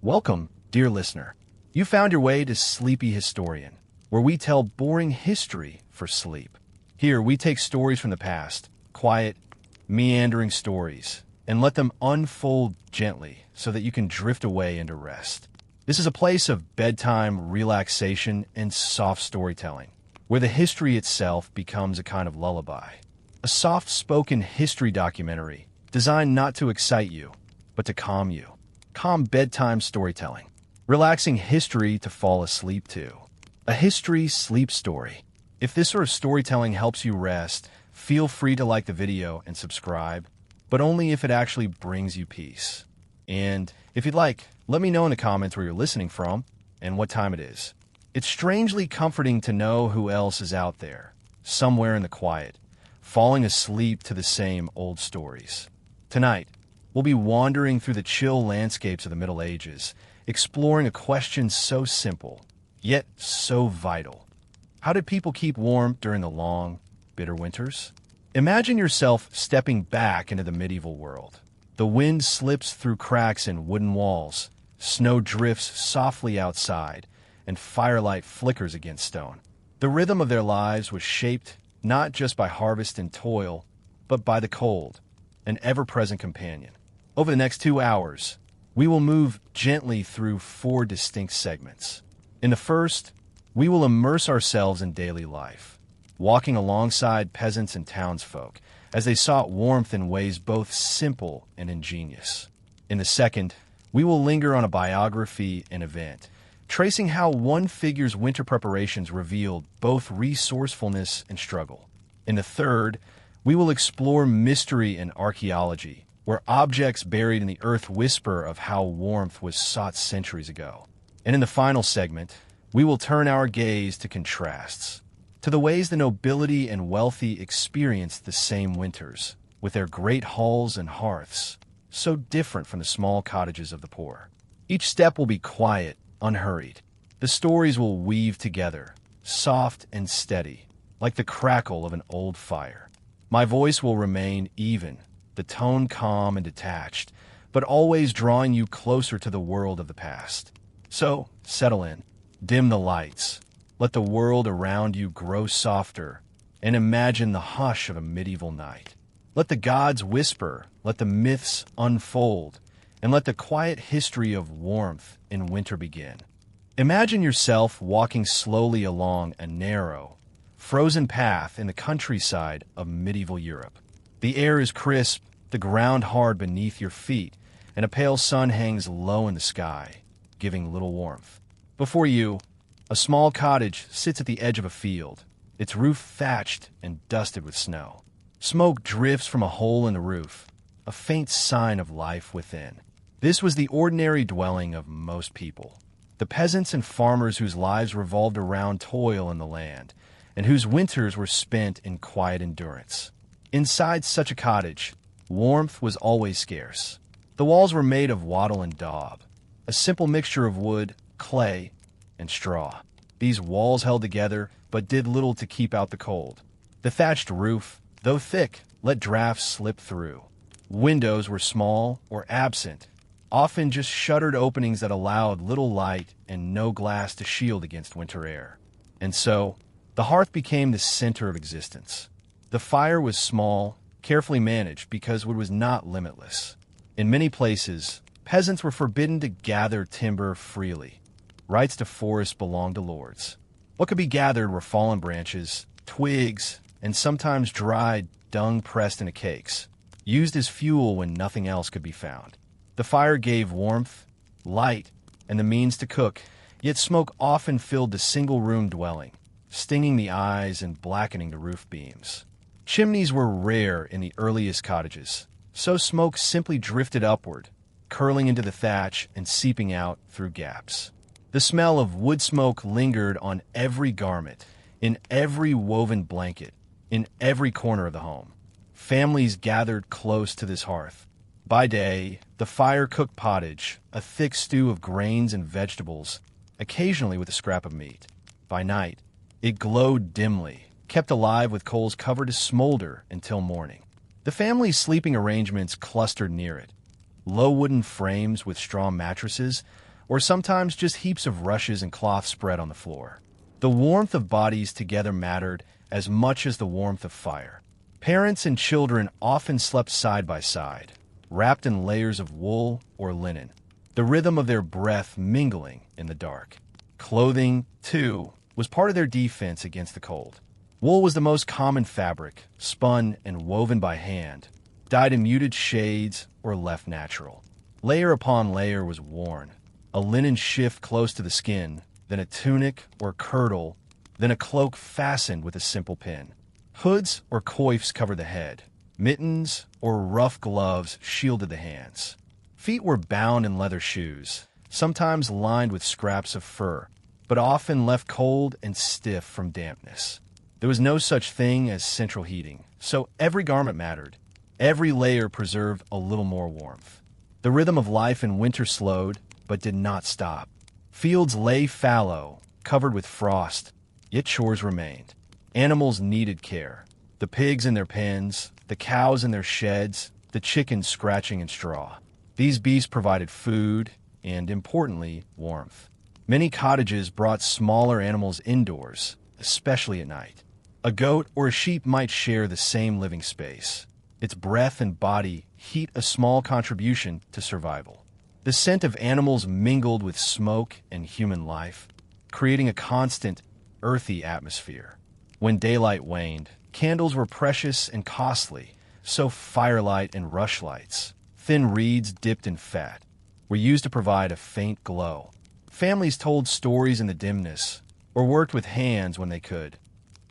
Welcome, dear listener. You found your way to Sleepy Historian, where we tell boring history for sleep. Here, we take stories from the past, quiet, meandering stories, and let them unfold gently so that you can drift away into rest. This is a place of bedtime, relaxation, and soft storytelling, where the history itself becomes a kind of lullaby. A soft-spoken history documentary designed not to excite you, but to calm you. Calm bedtime storytelling. Relaxing history to fall asleep to. A history sleep story. If this sort of storytelling helps you rest, feel free to like the video and subscribe, but only if it actually brings you peace. And if you'd like, let me know in the comments where you're listening from and what time it is. It's strangely comforting to know who else is out there, somewhere in the quiet, falling asleep to the same old stories. Tonight, we'll be wandering through the chill landscapes of the Middle Ages, exploring a question so simple, yet so vital. How did people keep warm during the long, bitter winters? Imagine yourself stepping back into the medieval world. The wind slips through cracks in wooden walls, snow drifts softly outside, and firelight flickers against stone. The rhythm of their lives was shaped not just by harvest and toil, but by the cold, an ever-present companion. Over the next 2 hours, we will move gently through 4 distinct segments. In the first, we will immerse ourselves in daily life, walking alongside peasants and townsfolk as they sought warmth in ways both simple and ingenious. In the second, we will linger on a biography and event, tracing how one figure's winter preparations revealed both resourcefulness and struggle. In the third, we will explore mystery and archaeology, where objects buried in the earth whisper of how warmth was sought centuries ago. And in the final segment, we will turn our gaze to contrasts, to the ways the nobility and wealthy experienced the same winters, with their great halls and hearths, so different from the small cottages of the poor. Each step will be quiet, unhurried. The stories will weave together, soft and steady, like the crackle of an old fire. My voice will remain even, the tone calm and detached, but always drawing you closer to the world of the past. So, settle in, dim the lights, let the world around you grow softer, and imagine the hush of a medieval night. Let the gods whisper, let the myths unfold, and let the quiet history of warmth in winter begin. Imagine yourself walking slowly along a narrow, frozen path in the countryside of medieval Europe. The air is crisp, the ground hard beneath your feet, and a pale sun hangs low in the sky, giving little warmth. Before you, a small cottage sits at the edge of a field, its roof thatched and dusted with snow. Smoke drifts from a hole in the roof, a faint sign of life within. This was the ordinary dwelling of most people, the peasants and farmers whose lives revolved around toil in the land, and whose winters were spent in quiet endurance. Inside such a cottage, warmth was always scarce. The walls were made of wattle and daub, a simple mixture of wood, clay, and straw. These walls held together, but did little to keep out the cold. The thatched roof, though thick, let drafts slip through. Windows were small or absent, often just shuttered openings that allowed little light and no glass to shield against winter air. And so, the hearth became the center of existence. The fire was small, carefully managed because wood was not limitless. In many places, peasants were forbidden to gather timber freely. Rights to forests belonged to lords. What could be gathered were fallen branches, twigs, and sometimes dried dung pressed into cakes, used as fuel when nothing else could be found. The fire gave warmth, light, and the means to cook, yet smoke often filled the single-room dwelling, stinging the eyes and blackening the roof beams. Chimneys were rare in the earliest cottages, so smoke simply drifted upward, curling into the thatch and seeping out through gaps. The smell of wood smoke lingered on every garment, in every woven blanket, in every corner of the home. Families gathered close to this hearth. By day, the fire cooked pottage, a thick stew of grains and vegetables, occasionally with a scrap of meat. By night, it glowed dimly, kept alive with coals covered to smolder until morning. The family's sleeping arrangements clustered near it. Low wooden frames with straw mattresses, or sometimes just heaps of rushes and cloth spread on the floor. The warmth of bodies together mattered as much as the warmth of fire. Parents and children often slept side by side, wrapped in layers of wool or linen, the rhythm of their breath mingling in the dark. Clothing, too, was part of their defense against the cold. Wool was the most common fabric, spun and woven by hand, dyed in muted shades or left natural. Layer upon layer was worn, a linen shift close to the skin, then a tunic or kirtle, then a cloak fastened with a simple pin. Hoods or coifs covered the head. Mittens or rough gloves shielded the hands. Feet were bound in leather shoes, sometimes lined with scraps of fur, but often left cold and stiff from dampness. There was no such thing as central heating, so every garment mattered. Every layer preserved a little more warmth. The rhythm of life in winter slowed, but did not stop. Fields lay fallow, covered with frost, yet chores remained. Animals needed care. The pigs in their pens, the cows in their sheds, the chickens scratching in straw. These beasts provided food and, importantly, warmth. Many cottages brought smaller animals indoors, especially at night. A goat or a sheep might share the same living space. Its breath and body heat a small contribution to survival. The scent of animals mingled with smoke and human life, creating a constant, earthy atmosphere. When daylight waned, candles were precious and costly, so firelight and rushlights, thin reeds dipped in fat, were used to provide a faint glow. Families told stories in the dimness, or worked with hands when they could,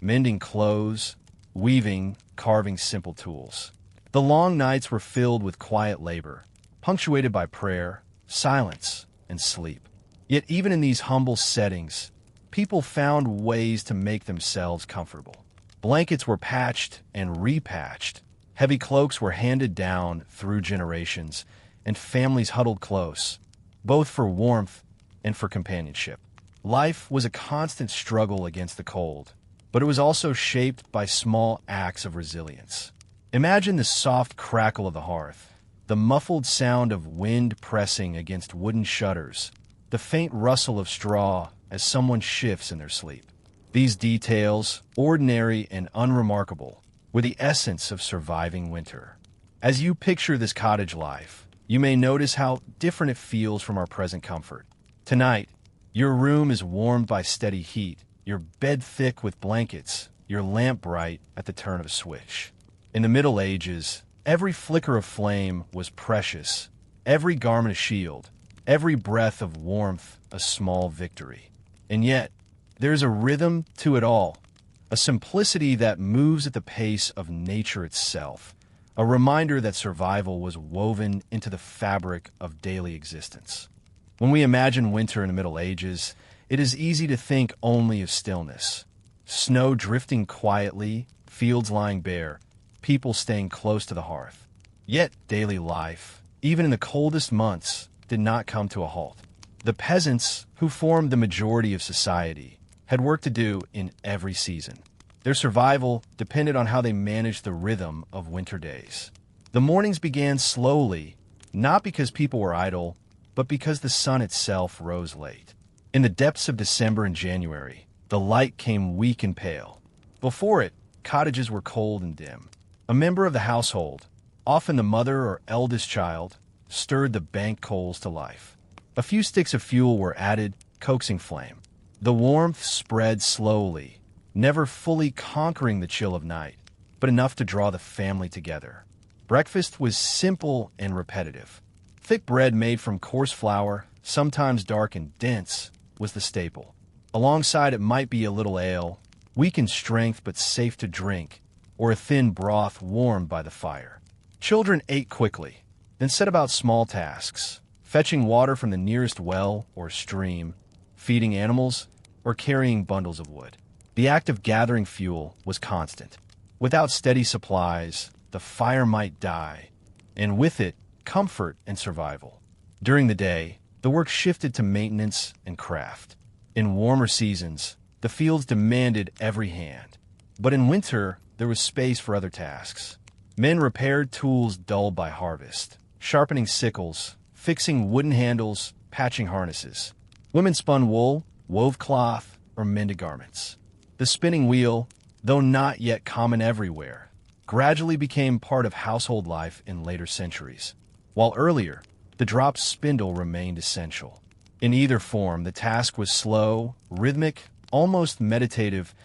mending clothes, weaving, carving simple tools. The long nights were filled with quiet labor, punctuated by prayer, silence, and sleep. Yet even in these humble settings, people found ways to make themselves comfortable. Blankets were patched and repatched. Heavy cloaks were handed down through generations, and families huddled close, both for warmth and for companionship. Life was a constant struggle against the cold, but it was also shaped by small acts of resilience. Imagine the soft crackle of the hearth, the muffled sound of wind pressing against wooden shutters, the faint rustle of straw as someone shifts in their sleep. These details, ordinary and unremarkable, were the essence of surviving winter. As you picture this cottage life, you may notice how different it feels from our present comfort. Tonight, your room is warmed by steady heat, your bed thick with blankets, your lamp bright at the turn of a switch. In the Middle Ages, every flicker of flame was precious, every garment a shield, every breath of warmth a small victory. And yet, there's a rhythm to it all, a simplicity that moves at the pace of nature itself, a reminder that survival was woven into the fabric of daily existence. When we imagine winter in the Middle Ages, it is easy to think only of stillness. Snow drifting quietly, fields lying bare, people staying close to the hearth. Yet daily life, even in the coldest months, did not come to a halt. The peasants, who formed the majority of society, had work to do in every season. Their survival depended on how they managed the rhythm of winter days. The mornings began slowly, not because people were idle, but because the sun itself rose late. In the depths of December and January, the light came weak and pale. Before it, cottages were cold and dim. A member of the household, often the mother or eldest child, stirred the banked coals to life. A few sticks of fuel were added, coaxing flame. The warmth spread slowly, never fully conquering the chill of night, but enough to draw the family together. Breakfast was simple and repetitive. Thick bread made from coarse flour, sometimes dark and dense, was the staple. Alongside it might be a little ale, weak in strength but safe to drink, or a thin broth warmed by the fire. Children ate quickly, then set about small tasks, fetching water from the nearest well or stream, feeding animals, or carrying bundles of wood. The act of gathering fuel was constant. Without steady supplies, the fire might die, and with it, comfort and survival. During the day, the work shifted to maintenance and craft. In warmer seasons, the fields demanded every hand. But in winter, there was space for other tasks. Men repaired tools dulled by harvest, sharpening sickles, fixing wooden handles, patching harnesses. Women spun wool, wove cloth, or mended garments. The spinning wheel, though not yet common everywhere, gradually became part of household life in later centuries, while earlier, the dropped spindle remained essential. In either form, the task was slow, rhythmic, almost meditative,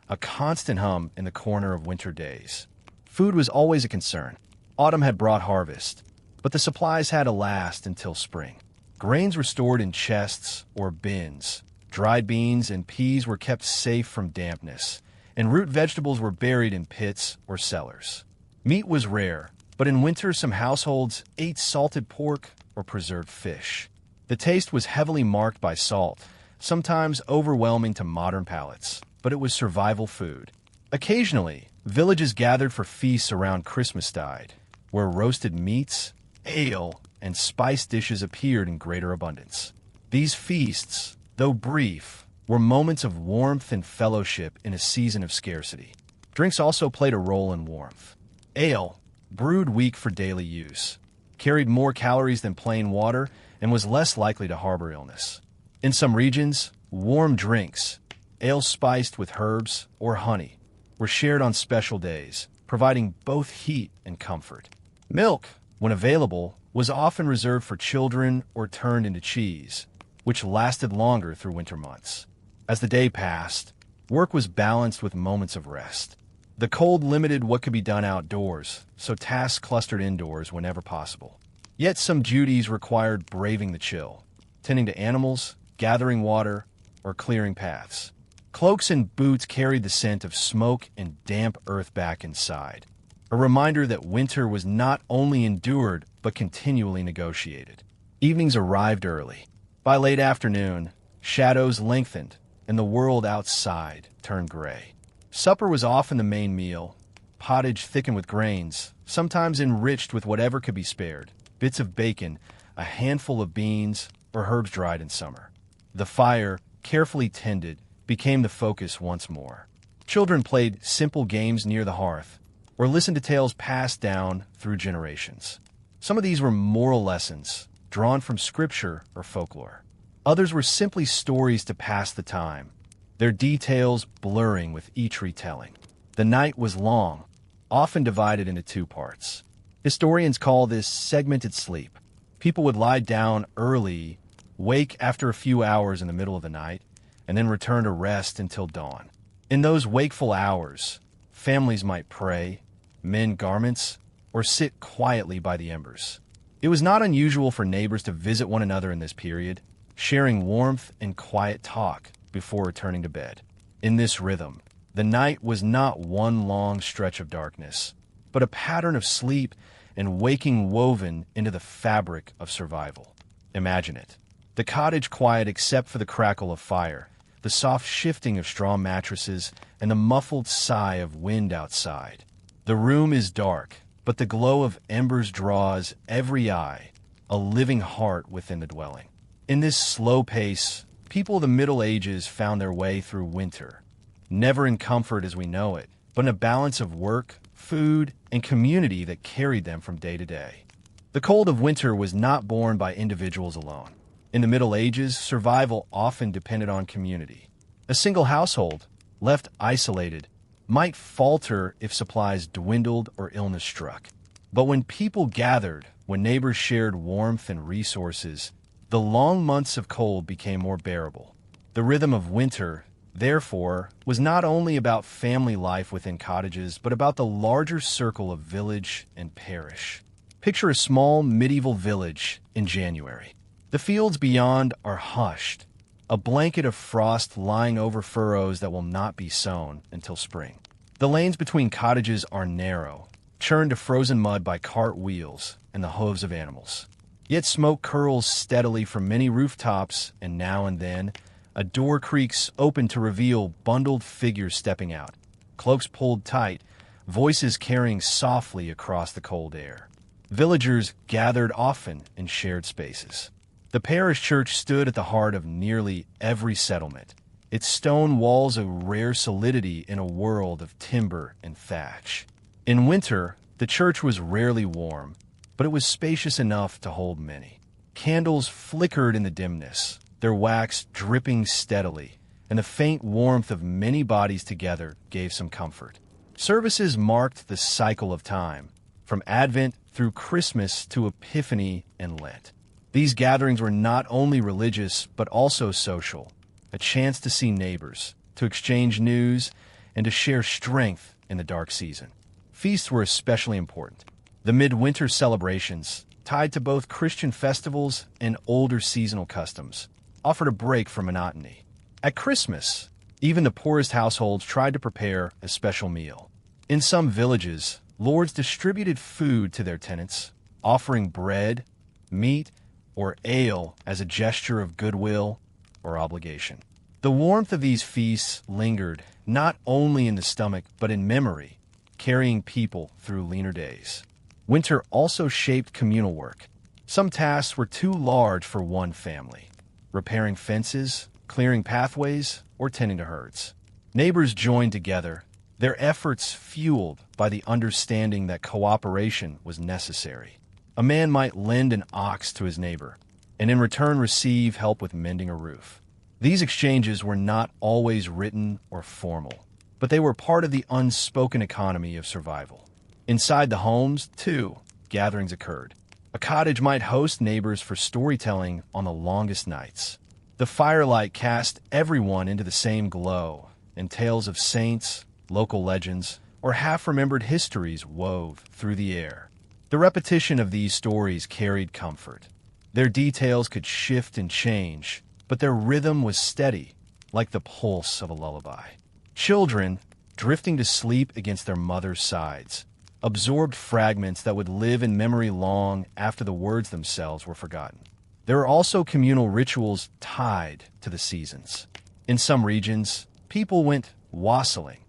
a constant hum in the corner of winter days. Food was always a concern. Autumn had brought harvest, but the supplies had to last until spring. Grains were stored in chests or bins. Dried beans and peas were kept safe from dampness, and root vegetables were buried in pits or cellars. Meat was rare, but in winter some households ate salted pork or preserved fish. The taste was heavily marked by salt, sometimes overwhelming to modern palates, but it was survival food. Occasionally, villages gathered for feasts around Christmastide, where roasted meats, ale, and spice dishes appeared in greater abundance. These feasts, though brief, were moments of warmth and fellowship in a season of scarcity. Drinks also played a role in warmth. Ale, brewed weak for daily use, carried more calories than plain water and was less likely to harbor illness. In some regions, warm drinks, ale spiced with herbs or honey, were shared on special days, providing both heat and comfort. Milk, when available, was often reserved for children or turned into cheese, which lasted longer through winter months. As the day passed, work was balanced with moments of rest. The cold limited what could be done outdoors, so tasks clustered indoors whenever possible. Yet some duties required braving the chill, tending to animals, gathering water, or clearing paths. Cloaks and boots carried the scent of smoke and damp earth back inside, a reminder that winter was not only endured but continually negotiated. Evenings arrived early. By late afternoon, shadows lengthened and the world outside turned gray. Supper was often the main meal, pottage thickened with grains, sometimes enriched with whatever could be spared, bits of bacon, a handful of beans, or herbs dried in summer. The fire, carefully tended, became the focus once more. Children played simple games near the hearth, or listened to tales passed down through generations. Some of these were moral lessons, drawn from scripture or folklore. Others were simply stories to pass the time, their details blurring with each retelling. The night was long, often divided into two parts. Historians call this segmented sleep. People would lie down early, wake after a few hours in the middle of the night, and then return to rest until dawn. In those wakeful hours, families might pray, mend garments, or sit quietly by the embers. It was not unusual for neighbors to visit one another in this period, sharing warmth and quiet talk before returning to bed. In this rhythm, the night was not one long stretch of darkness, but a pattern of sleep and waking woven into the fabric of survival. Imagine it. The cottage quiet except for the crackle of fire, the soft shifting of straw mattresses, and the muffled sigh of wind outside. The room is dark, but the glow of embers draws every eye, a living heart within the dwelling. In this slow pace, people of the Middle Ages found their way through winter, never in comfort as we know it, but in a balance of work, food, and community that carried them from day to day. The cold of winter was not borne by individuals alone. In the Middle Ages, survival often depended on community. A single household, left isolated, might falter if supplies dwindled or illness struck. But when people gathered, when neighbors shared warmth and resources, the long months of cold became more bearable. The rhythm of winter, therefore, was not only about family life within cottages, but about the larger circle of village and parish. Picture a small medieval village in January. The fields beyond are hushed, a blanket of frost lying over furrows that will not be sown until spring. The lanes between cottages are narrow, churned to frozen mud by cart wheels and the hooves of animals. Yet smoke curls steadily from many rooftops, and now and then, a door creaks open to reveal bundled figures stepping out, cloaks pulled tight, voices carrying softly across the cold air. Villagers gathered often in shared spaces. The parish church stood at the heart of nearly every settlement, its stone walls a rare solidity in a world of timber and thatch. In winter, the church was rarely warm, but it was spacious enough to hold many. Candles flickered in the dimness, their wax dripping steadily, and the faint warmth of many bodies together gave some comfort. Services marked the cycle of time, from Advent through Christmas to Epiphany and Lent. These gatherings were not only religious, but also social, a chance to see neighbors, to exchange news, and to share strength in the dark season. Feasts were especially important. The midwinter celebrations, tied to both Christian festivals and older seasonal customs, offered a break from monotony. At Christmas, even the poorest households tried to prepare a special meal. In some villages, lords distributed food to their tenants, offering bread, meat, or ale as a gesture of goodwill or obligation. The warmth of these feasts lingered not only in the stomach but in memory, carrying people through leaner days. Winter also shaped communal work. Some tasks were too large for one family: repairing fences, clearing pathways, or tending to herds. Neighbors joined together, their efforts fueled by the understanding that cooperation was necessary. A man might lend an ox to his neighbor, and in return receive help with mending a roof. These exchanges were not always written or formal, but they were part of the unspoken economy of survival. Inside the homes, too, gatherings occurred. A cottage might host neighbors for storytelling on the longest nights. The firelight cast everyone into the same glow, and tales of saints, local legends, or half-remembered histories wove through the air. The repetition of these stories carried comfort. Their details could shift and change, but their rhythm was steady, like the pulse of a lullaby. Children, drifting to sleep against their mother's sides, absorbed fragments that would live in memory long after the words themselves were forgotten. There are also communal rituals tied to the seasons. In some regions, people went wassailing,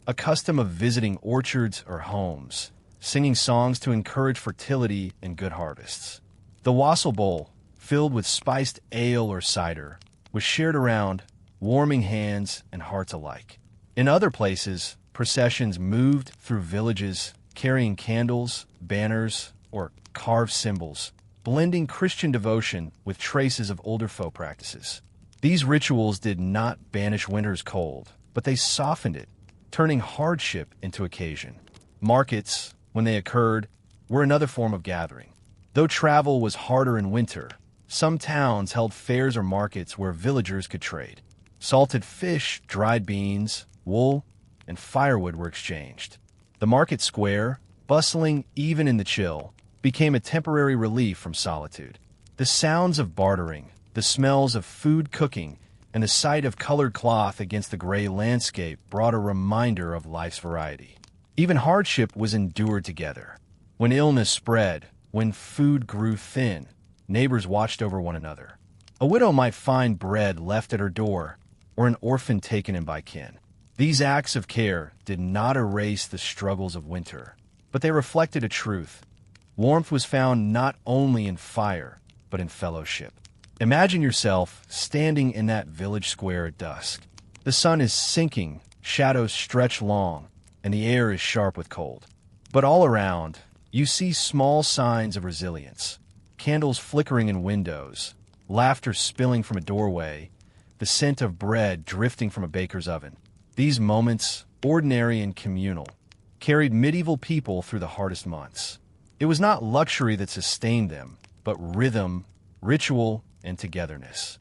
a custom of visiting orchards or homes, singing songs to encourage fertility and good harvests. The wassail bowl, filled with spiced ale or cider, was shared around, warming hands and hearts alike. In other places, processions moved through villages, carrying candles, banners, or carved symbols, blending Christian devotion with traces of older folk practices. These rituals did not banish winter's cold, but they softened it, turning hardship into occasion. Markets, when they occurred, were another form of gathering. Though travel was harder in winter, some towns held fairs or markets where villagers could trade. Salted fish, dried beans, wool, and firewood were exchanged. The market square, bustling even in the chill, became a temporary relief from solitude. The sounds of bartering, the smells of food cooking, and the sight of colored cloth against the gray landscape brought a reminder of life's variety. Even hardship was endured together. When illness spread, when food grew thin, neighbors watched over one another. A widow might find bread left at her door, or an orphan taken in by kin. These acts of care did not erase the struggles of winter, but they reflected a truth. Warmth was found not only in fire, but in fellowship. Imagine yourself standing in that village square at dusk. The sun is sinking, shadows stretch long, and the air is sharp with cold. But all around, you see small signs of resilience. Candles flickering in windows, laughter spilling from a doorway, the scent of bread drifting from a baker's oven. These moments, ordinary and communal, carried medieval people through the hardest months. It was not luxury that sustained them, but rhythm, ritual, and togetherness.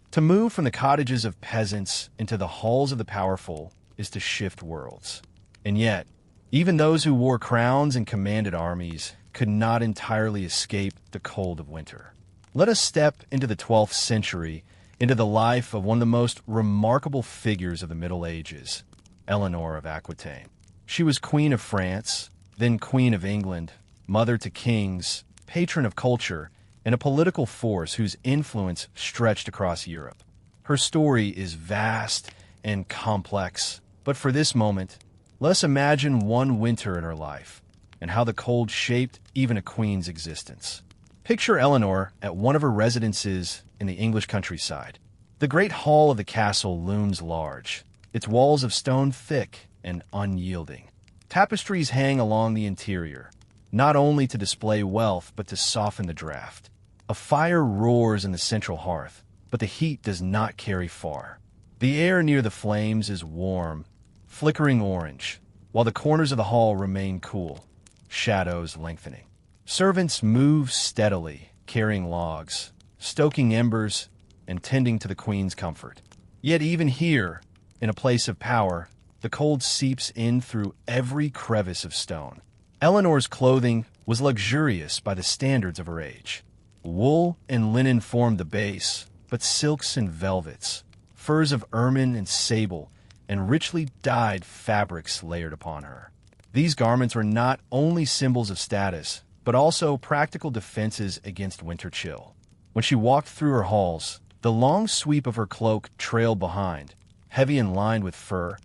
To move from the cottages of peasants into the halls of the powerful is to shift worlds. And yet, even those who wore crowns and commanded armies could not entirely escape the cold of winter. Let us step into the 12th century, into the life of one of the most remarkable figures of the Middle Ages, Eleanor of Aquitaine. She was Queen of France, then Queen of England, mother to kings, patron of culture, and a political force whose influence stretched across Europe. Her story is vast and complex, but for this moment, let us imagine one winter in her life and how the cold shaped even a queen's existence. Picture Eleanor at one of her residences in the English countryside. The great hall of the castle looms large, its walls of stone thick and unyielding. Tapestries hang along the interior, not only to display wealth but to soften the draft. A fire roars in the central hearth, but the heat does not carry far. The air near the flames is warm, flickering orange, while the corners of the hall remain cool, shadows lengthening. Servants move steadily, carrying logs, stoking embers, and tending to the queen's comfort. Yet even here, in a place of power, the cold seeps in through every crevice of stone. Eleanor's clothing was luxurious by the standards of her age. Wool and linen formed the base, but silks and velvets, furs of ermine and sable, and richly dyed fabrics layered upon her. These garments were not only symbols of status, but also practical defenses against winter chill. When she walked through her halls, the long sweep of her cloak trailed behind, heavy and lined with fur,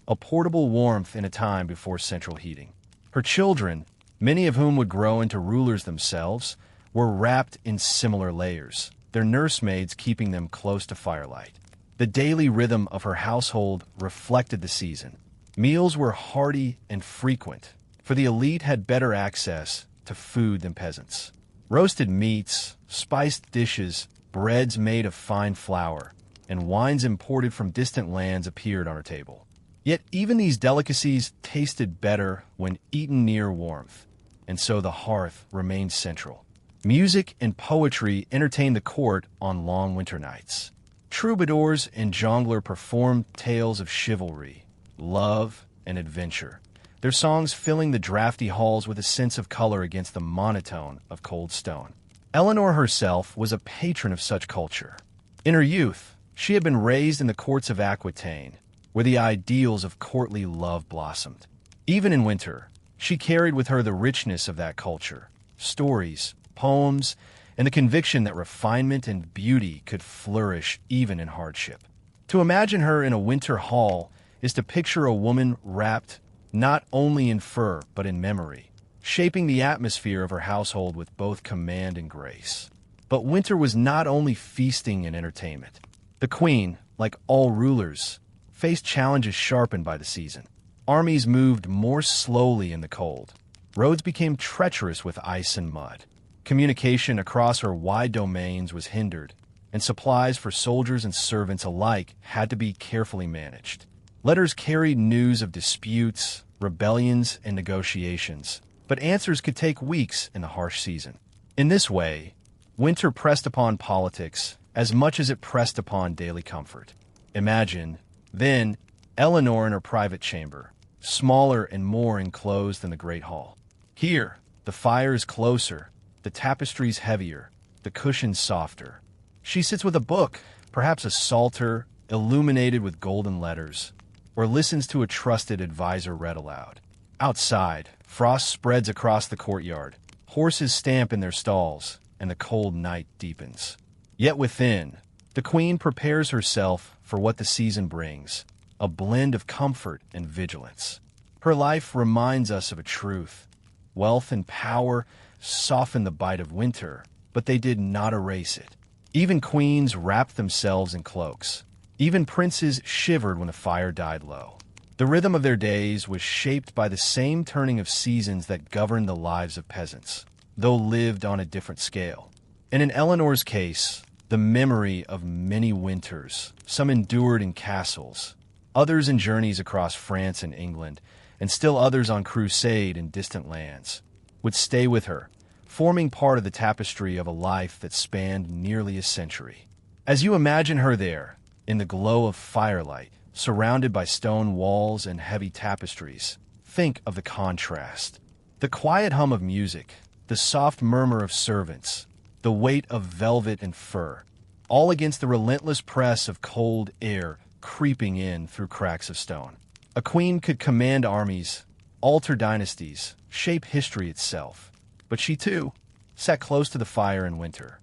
a portable warmth in a time before central heating. Her children, many of whom would grow into rulers themselves, were wrapped in similar layers, their nursemaids keeping them close to firelight. The daily rhythm of her household reflected the season. Meals were hearty and frequent, for the elite had better access to food than peasants. Roasted meats, spiced dishes, breads made of fine flour, and wines imported from distant lands appeared on her table. Yet even these delicacies tasted better when eaten near warmth, and so the hearth remained central. Music and poetry entertained the court on long winter nights. Troubadours and jongleurs performed tales of chivalry, love, and adventure, their songs filling the drafty halls with a sense of color against the monotone of cold stone. Eleanor herself was a patron of such culture. In her youth, she had been raised in the courts of Aquitaine, where the ideals of courtly love blossomed. Even in winter, she carried with her the richness of that culture, stories, poems, and the conviction that refinement and beauty could flourish even in hardship. To imagine her in a winter hall is to picture a woman wrapped not only in fur but in memory, shaping the atmosphere of her household with both command and grace. But winter was not only feasting and entertainment. The queen, like all rulers, faced challenges sharpened by the season. Armies moved more slowly in the cold. Roads became treacherous with ice and mud. Communication across her wide domains was hindered, and supplies for soldiers and servants alike had to be carefully managed. Letters carried news of disputes, rebellions, and negotiations, but answers could take weeks in the harsh season. In this way, winter pressed upon politics as much as it pressed upon daily comfort. Imagine, then, Eleanor in her private chamber, smaller and more enclosed than the great hall. Here, the fire is closer, the tapestries heavier, the cushions softer. She sits with a book, perhaps a psalter, illuminated with golden letters, or listens to a trusted advisor read aloud. Outside, frost spreads across the courtyard, horses stamp in their stalls, and the cold night deepens. Yet within, the queen prepares herself for what the season brings, a blend of comfort and vigilance. Her life reminds us of a truth. Wealth and power soften the bite of winter, but they did not erase it. Even queens wrapped themselves in cloaks. Even princes shivered when the fire died low. The rhythm of their days was shaped by the same turning of seasons that governed the lives of peasants, though lived on a different scale. And in Eleanor's case, the memory of many winters, some endured in castles, others in journeys across France and England, and still others on crusade in distant lands, would stay with her, forming part of the tapestry of a life that spanned nearly a century. As you imagine her there, in the glow of firelight, surrounded by stone walls and heavy tapestries, think of the contrast. The quiet hum of music, the soft murmur of servants, the weight of velvet and fur, all against the relentless press of cold air creeping in through cracks of stone. A queen could command armies, alter dynasties, shape history itself. But she, too, sat close to the fire in winter.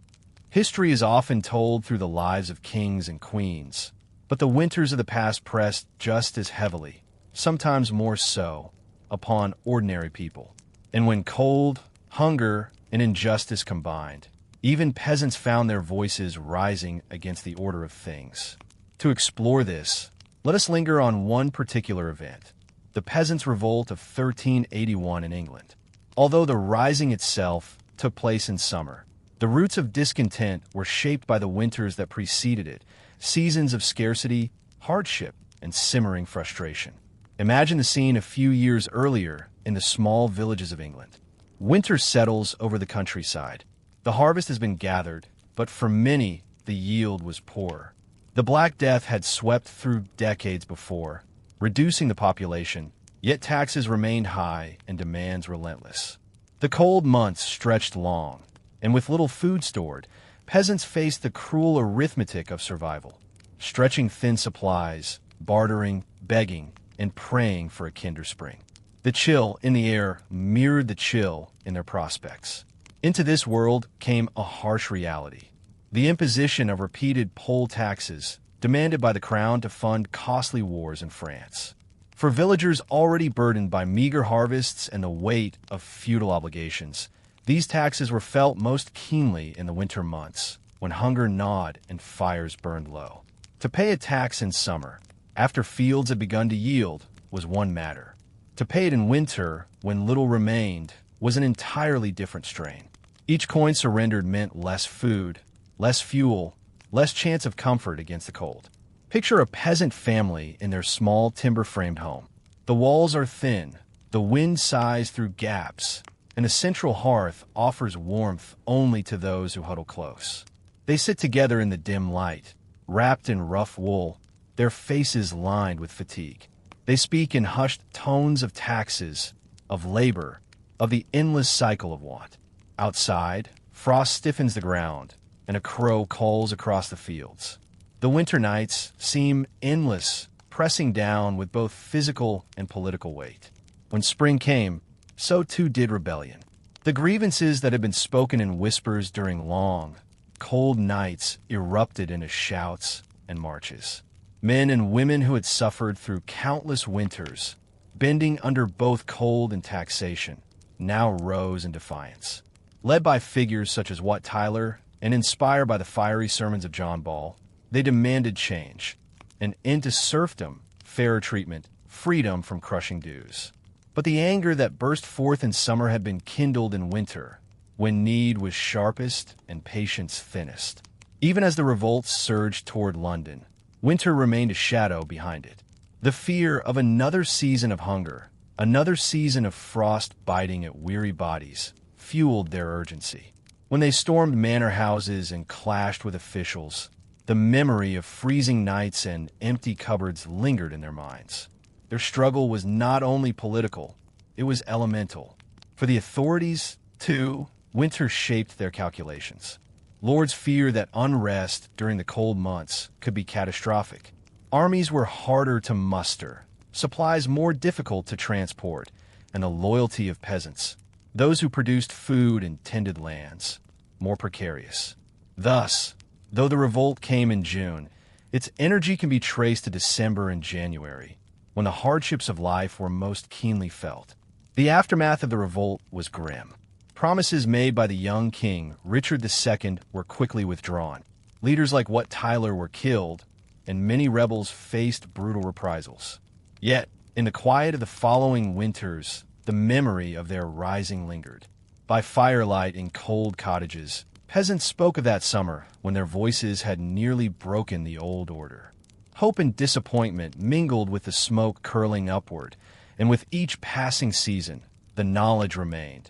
History is often told through the lives of kings and queens, but the winters of the past pressed just as heavily, sometimes more so, upon ordinary people. And when cold, hunger, and injustice combined, even peasants found their voices rising against the order of things. To explore this, let us linger on one particular event, the Peasants' Revolt of 1381 in England. Although the rising itself took place in summer, The roots of discontent were shaped by the winters that preceded it, seasons of scarcity, hardship, and simmering frustration. Imagine the scene a few years earlier in the small villages of England. Winter settles over the countryside. The harvest has been gathered, but for many, the yield was poor. The Black Death had swept through decades before, reducing the population, yet taxes remained high and demands relentless. The cold months stretched long, and with little food stored, peasants faced the cruel arithmetic of survival, stretching thin supplies, bartering, begging, and praying for a kinder spring. The chill in the air mirrored the chill in their prospects. Into this world came a harsh reality: the imposition of repeated poll taxes demanded by the crown to fund costly wars in France. For villagers already burdened by meager harvests and the weight of feudal obligations, these taxes were felt most keenly in the winter months, when hunger gnawed and fires burned low. To pay a tax in summer, after fields had begun to yield, was one matter. To pay it in winter, when little remained, was an entirely different strain. Each coin surrendered meant less food, less fuel, less chance of comfort against the cold. Picture a peasant family in their small timber-framed home. The walls are thin, the wind sighs through gaps, and a central hearth offers warmth only to those who huddle close. They sit together in the dim light, wrapped in rough wool, their faces lined with fatigue. They speak in hushed tones of taxes, of labor, of the endless cycle of want. Outside, frost stiffens the ground, and a crow calls across the fields. The winter nights seem endless, pressing down with both physical and political weight. When spring came, so too did rebellion. The grievances that had been spoken in whispers during long, cold nights erupted into shouts and marches. Men and women who had suffered through countless winters, bending under both cold and taxation, now rose in defiance. Led by figures such as Wat Tyler and inspired by the fiery sermons of John Ball, they demanded change, an end to serfdom, fairer treatment, freedom from crushing dues. But the anger that burst forth in summer had been kindled in winter, when need was sharpest and patience thinnest. Even as the revolts surged toward London, winter remained a shadow behind it. The fear of another season of hunger, another season of frost biting at weary bodies, fueled their urgency. When they stormed manor houses and clashed with officials, the memory of freezing nights and empty cupboards lingered in their minds. Their struggle was not only political, it was elemental. For the authorities, too, winter shaped their calculations. Lords feared that unrest during the cold months could be catastrophic. Armies were harder to muster, supplies more difficult to transport, and the loyalty of peasants, those who produced food and tended lands, more precarious. Thus, though the revolt came in June, its energy can be traced to December and January, when the hardships of life were most keenly felt. The aftermath of the revolt was grim. Promises made by the young king, Richard II, were quickly withdrawn. Leaders like Wat Tyler were killed, and many rebels faced brutal reprisals. Yet, in the quiet of the following winters, the memory of their rising lingered. By firelight in cold cottages, peasants spoke of that summer when their voices had nearly broken the old order. Hope and disappointment mingled with the smoke curling upward, and with each passing season, the knowledge remained.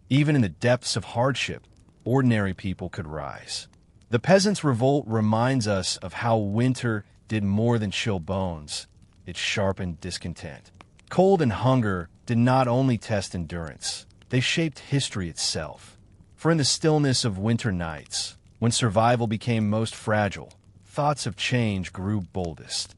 Even in the depths of hardship, ordinary people could rise. The peasants' revolt reminds us of how winter did more than chill bones. It sharpened discontent. Cold and hunger did not only test endurance, they shaped history itself. For in the stillness of winter nights, when survival became most fragile, thoughts of change grew boldest.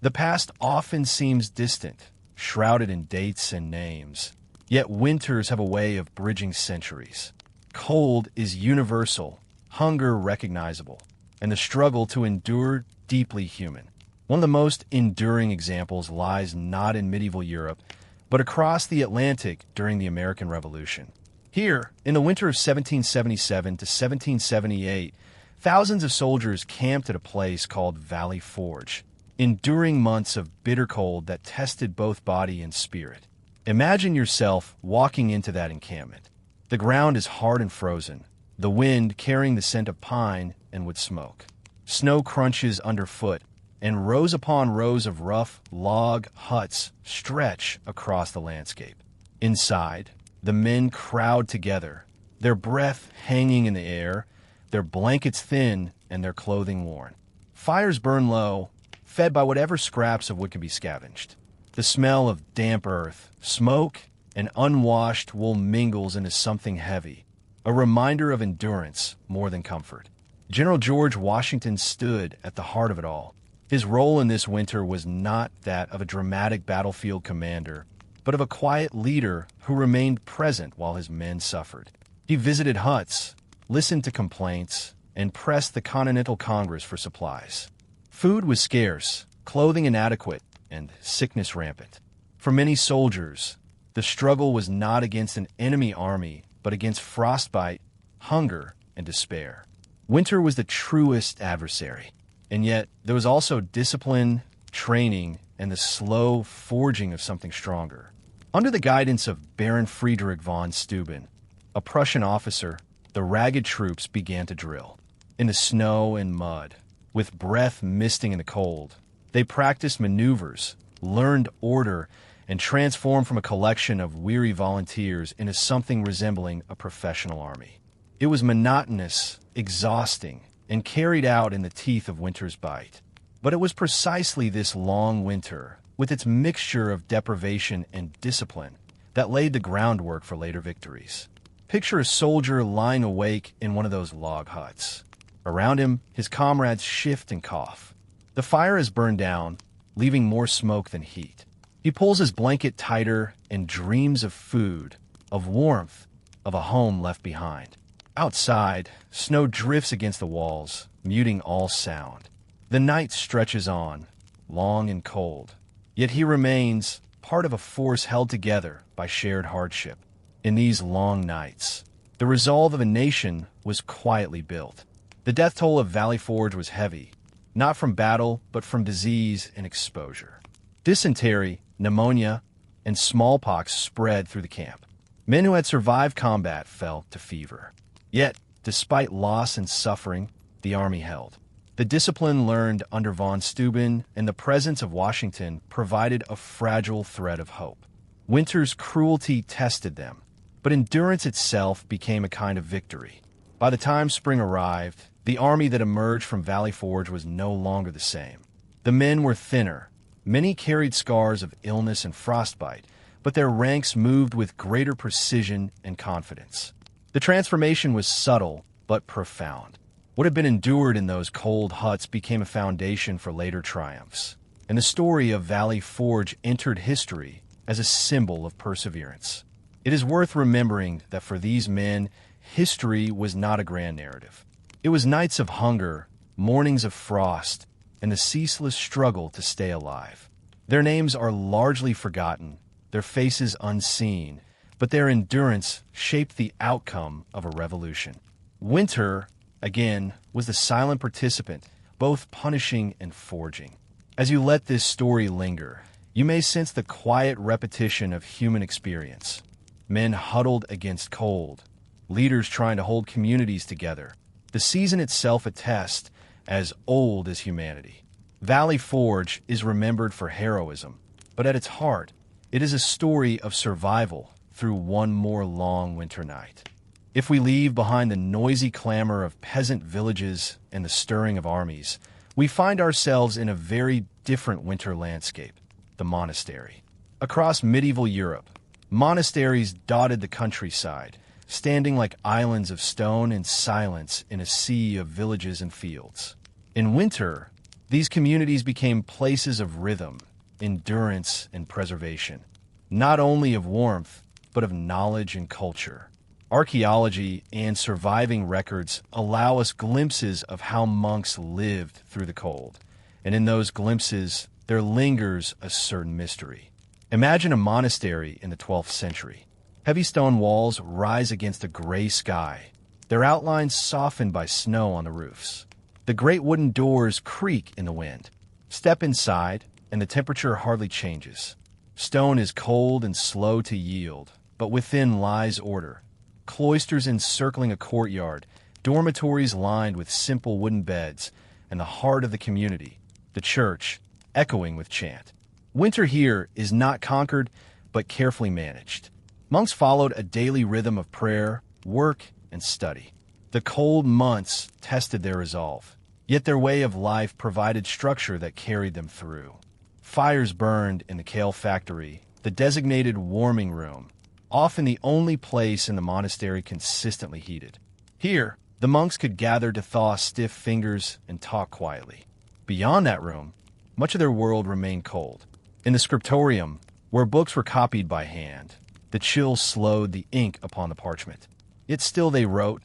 The past often seems distant, shrouded in dates and names. Yet winters have a way of bridging centuries. Cold is universal, hunger recognizable, and the struggle to endure deeply human. One of the most enduring examples lies not in medieval Europe, but across the Atlantic during the American Revolution. Here, in the winter of 1777 to 1778, thousands of soldiers camped at a place called Valley Forge, enduring months of bitter cold that tested both body and spirit. Imagine yourself walking into that encampment. The ground is hard and frozen, the wind carrying the scent of pine and wood smoke. Snow crunches underfoot, and rows upon rows of rough log huts stretch across the landscape. Inside, the men crowd together, their breath hanging in the air, their blankets thin and their clothing worn. Fires burn low, fed by whatever scraps of wood can be scavenged. The smell of damp earth, smoke, and unwashed wool mingles into something heavy, a reminder of endurance more than comfort. General George Washington stood at the heart of it all. His role in this winter was not that of a dramatic battlefield commander, but of a quiet leader who remained present while his men suffered. He visited huts, listened to complaints, and pressed the Continental Congress for supplies. Food was scarce, clothing inadequate, and sickness rampant. For many soldiers, the struggle was not against an enemy army, but against frostbite, hunger, and despair. Winter was the truest adversary, and yet there was also discipline, training, and the slow forging of something stronger. Under the guidance of Baron Friedrich von Steuben, a Prussian officer, the ragged troops began to drill. In the snow and mud, with breath misting in the cold, they practiced maneuvers, learned order, and transformed from a collection of weary volunteers into something resembling a professional army. It was monotonous, exhausting, and carried out in the teeth of winter's bite. But it was precisely this long winter, with its mixture of deprivation and discipline, that laid the groundwork for later victories. Picture a soldier lying awake in one of those log huts. Around him, his comrades shift and cough. The fire is burned down, leaving more smoke than heat. He pulls his blanket tighter and dreams of food, of warmth, of a home left behind. Outside, snow drifts against the walls, muting all sound. The night stretches on, long and cold, yet he remains part of a force held together by shared hardship. In these long nights, the resolve of a nation was quietly built. The death toll of Valley Forge was heavy, not from battle, but from disease and exposure. Dysentery, pneumonia, and smallpox spread through the camp. Men who had survived combat fell to fever. Yet, despite loss and suffering, the army held. The discipline learned under von Steuben and the presence of Washington provided a fragile thread of hope. Winter's cruelty tested them, but endurance itself became a kind of victory. By the time spring arrived, the army that emerged from Valley Forge was no longer the same. The men were thinner. Many carried scars of illness and frostbite, but their ranks moved with greater precision and confidence. The transformation was subtle, but profound. What had been endured in those cold huts became a foundation for later triumphs, and the story of Valley Forge entered history as a symbol of perseverance. It is worth remembering that for these men, history was not a grand narrative. It was nights of hunger, mornings of frost, and the ceaseless struggle to stay alive. Their names are largely forgotten, their faces unseen, but their endurance shaped the outcome of a revolution. Winter, again, was the silent participant, both punishing and forging. As you let this story linger, you may sense the quiet repetition of human experience. Men huddled against cold, leaders trying to hold communities together. The season itself a test as old as humanity. Valley Forge is remembered for heroism, but at its heart, it is a story of survival through one more long winter night. If we leave behind the noisy clamor of peasant villages and the stirring of armies, we find ourselves in a very different winter landscape, the monastery. Across medieval Europe, monasteries dotted the countryside, standing like islands of stone and silence in a sea of villages and fields. In winter, these communities became places of rhythm, endurance, and preservation, not only of warmth, but of knowledge and culture. Archaeology and surviving records allow us glimpses of how monks lived through the cold, and in those glimpses, there lingers a certain mystery. Imagine a monastery in the 12th century. Heavy stone walls rise against a gray sky, their outlines softened by snow on the roofs. The great wooden doors creak in the wind. Step inside, and the temperature hardly changes. Stone is cold and slow to yield, but within lies order. Cloisters encircling a courtyard, dormitories lined with simple wooden beds, and the heart of the community, the church, echoing with chant. Winter here is not conquered, but carefully managed. Monks followed a daily rhythm of prayer, work, and study. The cold months tested their resolve, yet their way of life provided structure that carried them through. Fires burned in the kale factory, the designated warming room, often the only place in the monastery consistently heated. Here, the monks could gather to thaw stiff fingers and talk quietly. Beyond that room, much of their world remained cold. In the scriptorium, where books were copied by hand, the chill slowed the ink upon the parchment. Yet still they wrote,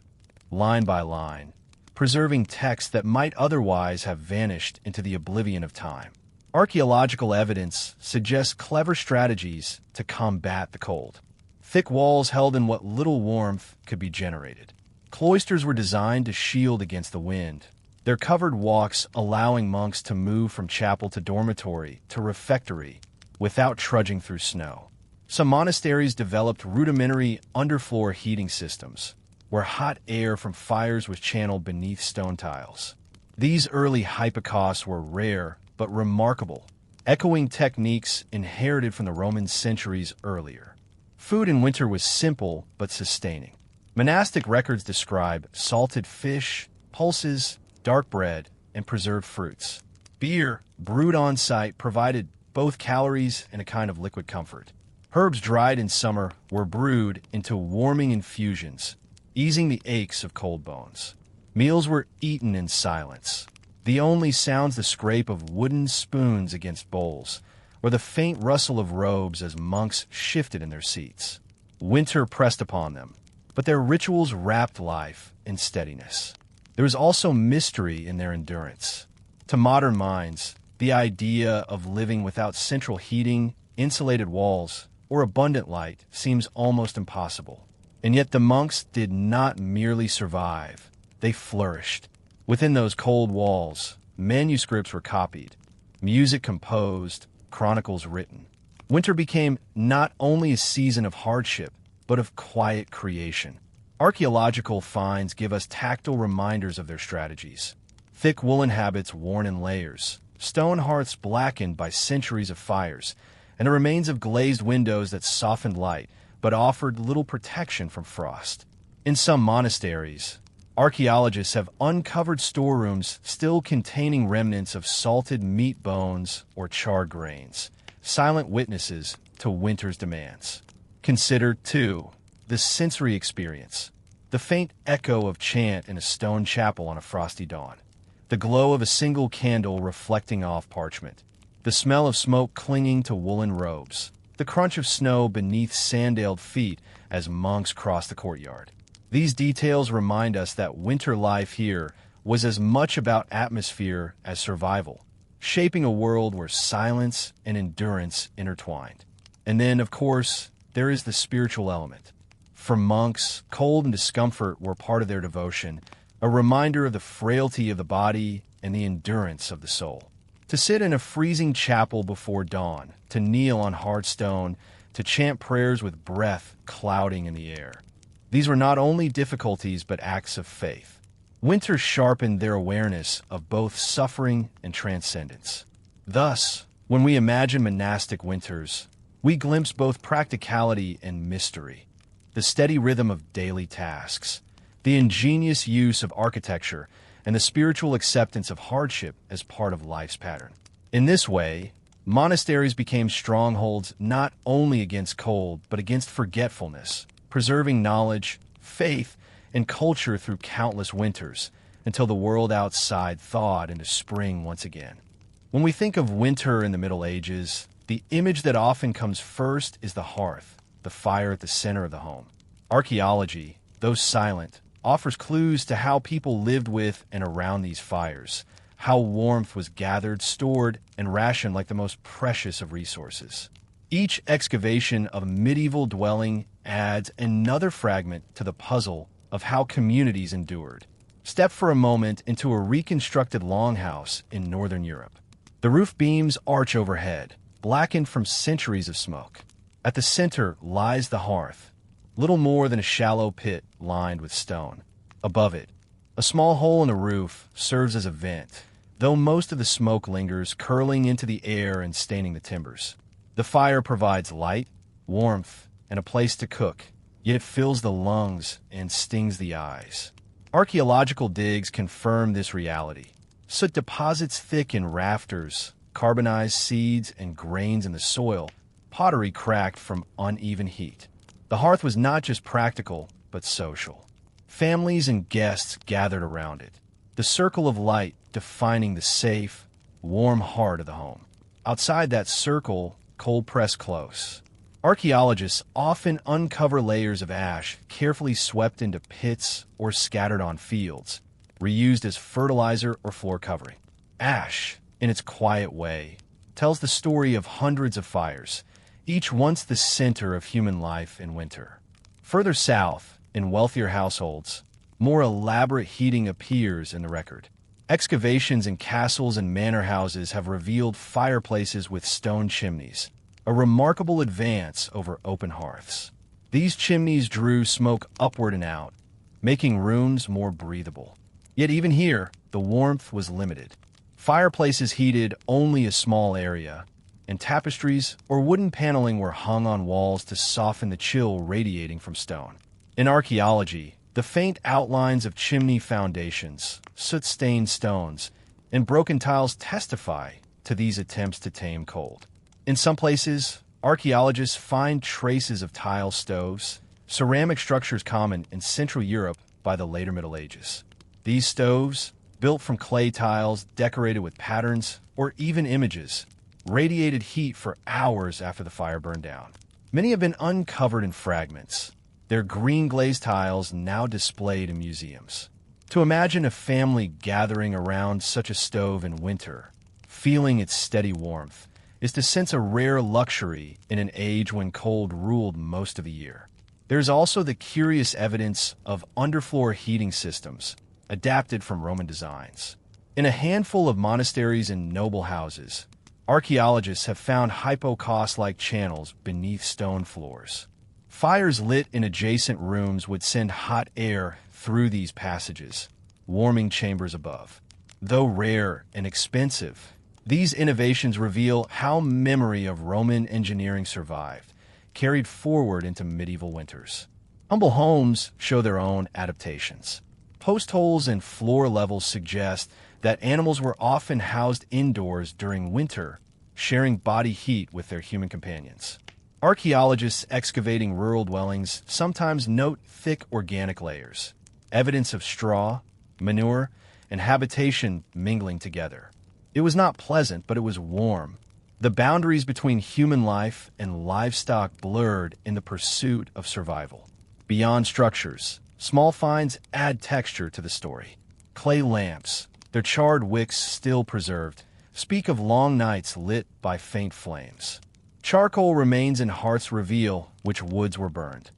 line by line, preserving texts that might otherwise have vanished into the oblivion of time. Archaeological evidence suggests clever strategies to combat the cold. Thick walls held in what little warmth could be generated. Cloisters were designed to shield against the wind, their covered walks allowing monks to move from chapel to dormitory to refectory without trudging through snow. Some monasteries developed rudimentary underfloor heating systems, where hot air from fires was channeled beneath stone tiles. These early hypocausts were rare but remarkable, echoing techniques inherited from the Romans centuries earlier. Food in winter was simple but sustaining. Monastic records describe salted fish, pulses, dark bread, and preserved fruits. Beer, brewed on site, provided both calories and a kind of liquid comfort. Herbs dried in summer were brewed into warming infusions, easing the aches of cold bones. Meals were eaten in silence. The only sounds the scrape of wooden spoons against bowls, or the faint rustle of robes as monks shifted in their seats. Winter pressed upon them, but their rituals wrapped life in steadiness. There was also mystery in their endurance. To modern minds, the idea of living without central heating, insulated walls, or abundant light seems almost impossible. And yet the monks did not merely survive, they flourished. Within those cold walls, manuscripts were copied, music composed, chronicles written. Winter became not only a season of hardship, but of quiet creation. Archaeological finds give us tactile reminders of their strategies. Thick woolen habits worn in layers, stone hearths blackened by centuries of fires, and the remains of glazed windows that softened light but offered little protection from frost. In some monasteries, archaeologists have uncovered storerooms still containing remnants of salted meat bones or charred grains, silent witnesses to winter's demands. Consider, too, the sensory experience, the faint echo of chant in a stone chapel on a frosty dawn, the glow of a single candle reflecting off parchment, the smell of smoke clinging to woolen robes, the crunch of snow beneath sandaled feet as monks cross the courtyard. These details remind us that winter life here was as much about atmosphere as survival, shaping a world where silence and endurance intertwined. And then, of course, there is the spiritual element. For monks, cold and discomfort were part of their devotion, a reminder of the frailty of the body and the endurance of the soul. To sit in a freezing chapel before dawn, to kneel on hard stone, to chant prayers with breath clouding in the air. These were not only difficulties but acts of faith. Winter sharpened their awareness of both suffering and transcendence. Thus, when we imagine monastic winters, we glimpse both practicality and mystery, the steady rhythm of daily tasks, the ingenious use of architecture, and the spiritual acceptance of hardship as part of life's pattern. In this way, monasteries became strongholds not only against cold, but against forgetfulness, preserving knowledge, faith, and culture through countless winters, until the world outside thawed into spring once again. When we think of winter in the Middle Ages, the image that often comes first is the hearth, the fire at the center of the home. Archaeology, though silent, offers clues to how people lived with and around these fires, how warmth was gathered, stored, and rationed like the most precious of resources. Each excavation of a medieval dwelling adds another fragment to the puzzle of how communities endured. Step for a moment into a reconstructed longhouse in Northern Europe. The roof beams arch overhead, blackened from centuries of smoke. At the center lies the hearth, little more than a shallow pit lined with stone. Above it, A small hole in the roof serves as a vent, though most of the smoke lingers, curling into the air and staining the timbers. The fire provides light, warmth, and a place to cook, yet it fills the lungs and stings the eyes. Archaeological digs confirm this reality. Soot deposits thick in rafters, carbonized seeds and grains in the soil, pottery cracked from uneven heat. The hearth was not just practical, but social. Families and guests gathered around it, the circle of light defining the safe, warm heart of the home. Outside that circle, cold pressed close. Archaeologists often uncover layers of ash carefully swept into pits or scattered on fields, reused as fertilizer or floor covering. Ash, in its quiet way, tells the story of hundreds of fires, each once the center of human life in winter. Further south, in wealthier households, more elaborate heating appears in the record. Excavations in castles and manor houses have revealed fireplaces with stone chimneys, a remarkable advance over open hearths. These chimneys drew smoke upward and out, making rooms more breathable. Yet even here, the warmth was limited. Fireplaces heated only a small area, and tapestries or wooden paneling were hung on walls to soften the chill radiating from stone. In archaeology, the faint outlines of chimney foundations, soot-stained stones, and broken tiles testify to these attempts to tame cold. In some places, archaeologists find traces of tile stoves, ceramic structures common in Central Europe by the later Middle Ages. These stoves, built from clay tiles decorated with patterns or even images, radiated heat for hours after the fire burned down. Many have been uncovered in fragments, their green glazed tiles now displayed in museums. To imagine a family gathering around such a stove in winter, feeling its steady warmth, is to sense a rare luxury in an age when cold ruled most of the year. There's also the curious evidence of underfloor heating systems, adapted from Roman designs. In a handful of monasteries and noble houses, archaeologists have found hypocaust-like channels beneath stone floors. Fires lit in adjacent rooms would send hot air through these passages, warming chambers above. Though rare and expensive, these innovations reveal how memory of Roman engineering survived, carried forward into medieval winters. Humble homes show their own adaptations. Post holes and floor levels suggest that animals were often housed indoors during winter, sharing body heat with their human companions. Archaeologists excavating rural dwellings sometimes note thick organic layers, evidence of straw, manure, and habitation mingling together. It was not pleasant, but it was warm. The boundaries between human life and livestock blurred in the pursuit of survival. Beyond structures, small finds add texture to the story. Clay lamps, their charred wicks still preserved, speak of long nights lit by faint flames. Charcoal remains in hearths reveal which woods were burned.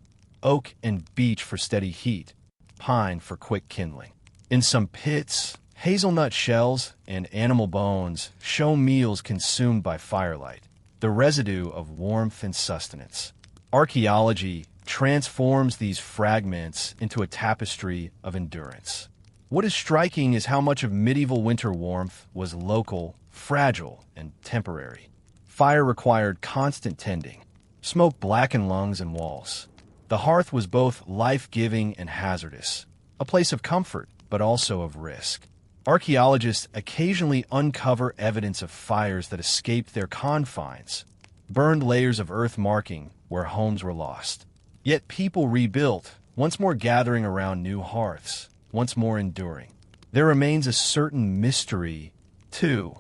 Oak and beech for steady heat, pine for quick kindling. In some pits, hazelnut shells and animal bones show meals consumed by firelight, the residue of warmth and sustenance. Archaeology transforms these fragments into a tapestry of endurance. What is striking is how much of medieval winter warmth was local, fragile, and temporary. Fire required constant tending. Smoke blackened lungs and walls. The hearth was both life-giving and hazardous, a place of comfort, but also of risk. Archaeologists occasionally uncover evidence of fires that escaped their confines, burned layers of earth marking where homes were lost. Yet people rebuilt, once more gathering around new hearths, once more enduring. There remains a certain mystery, too,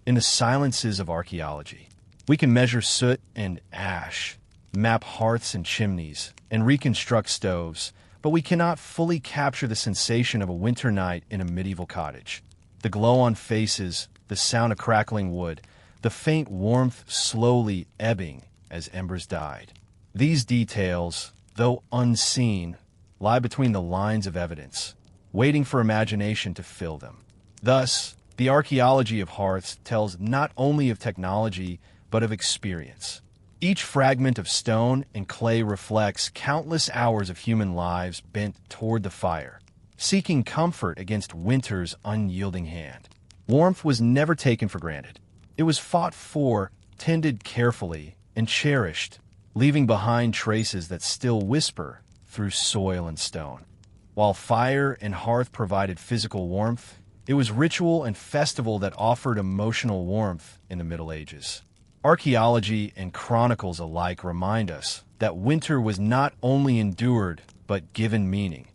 in the silences of archaeology. We can measure soot and ash, map hearths and chimneys, and reconstruct stoves, but we cannot fully capture the sensation of a winter night in a medieval cottage. The glow on faces, the sound of crackling wood, the faint warmth slowly ebbing as embers died. These details, though unseen, lie between the lines of evidence, waiting for imagination to fill them. Thus, the archaeology of hearths tells not only of technology, but of experience. Each fragment of stone and clay reflects countless hours of human lives bent toward the fire, seeking comfort against winter's unyielding hand. Warmth was never taken for granted. It was fought for, tended carefully, and cherished, leaving behind traces that still whisper through soil and stone. While fire and hearth provided physical warmth, it was ritual and festival that offered emotional warmth in the Middle Ages. Archaeology and chronicles alike remind us that winter was not only endured, but given meaning,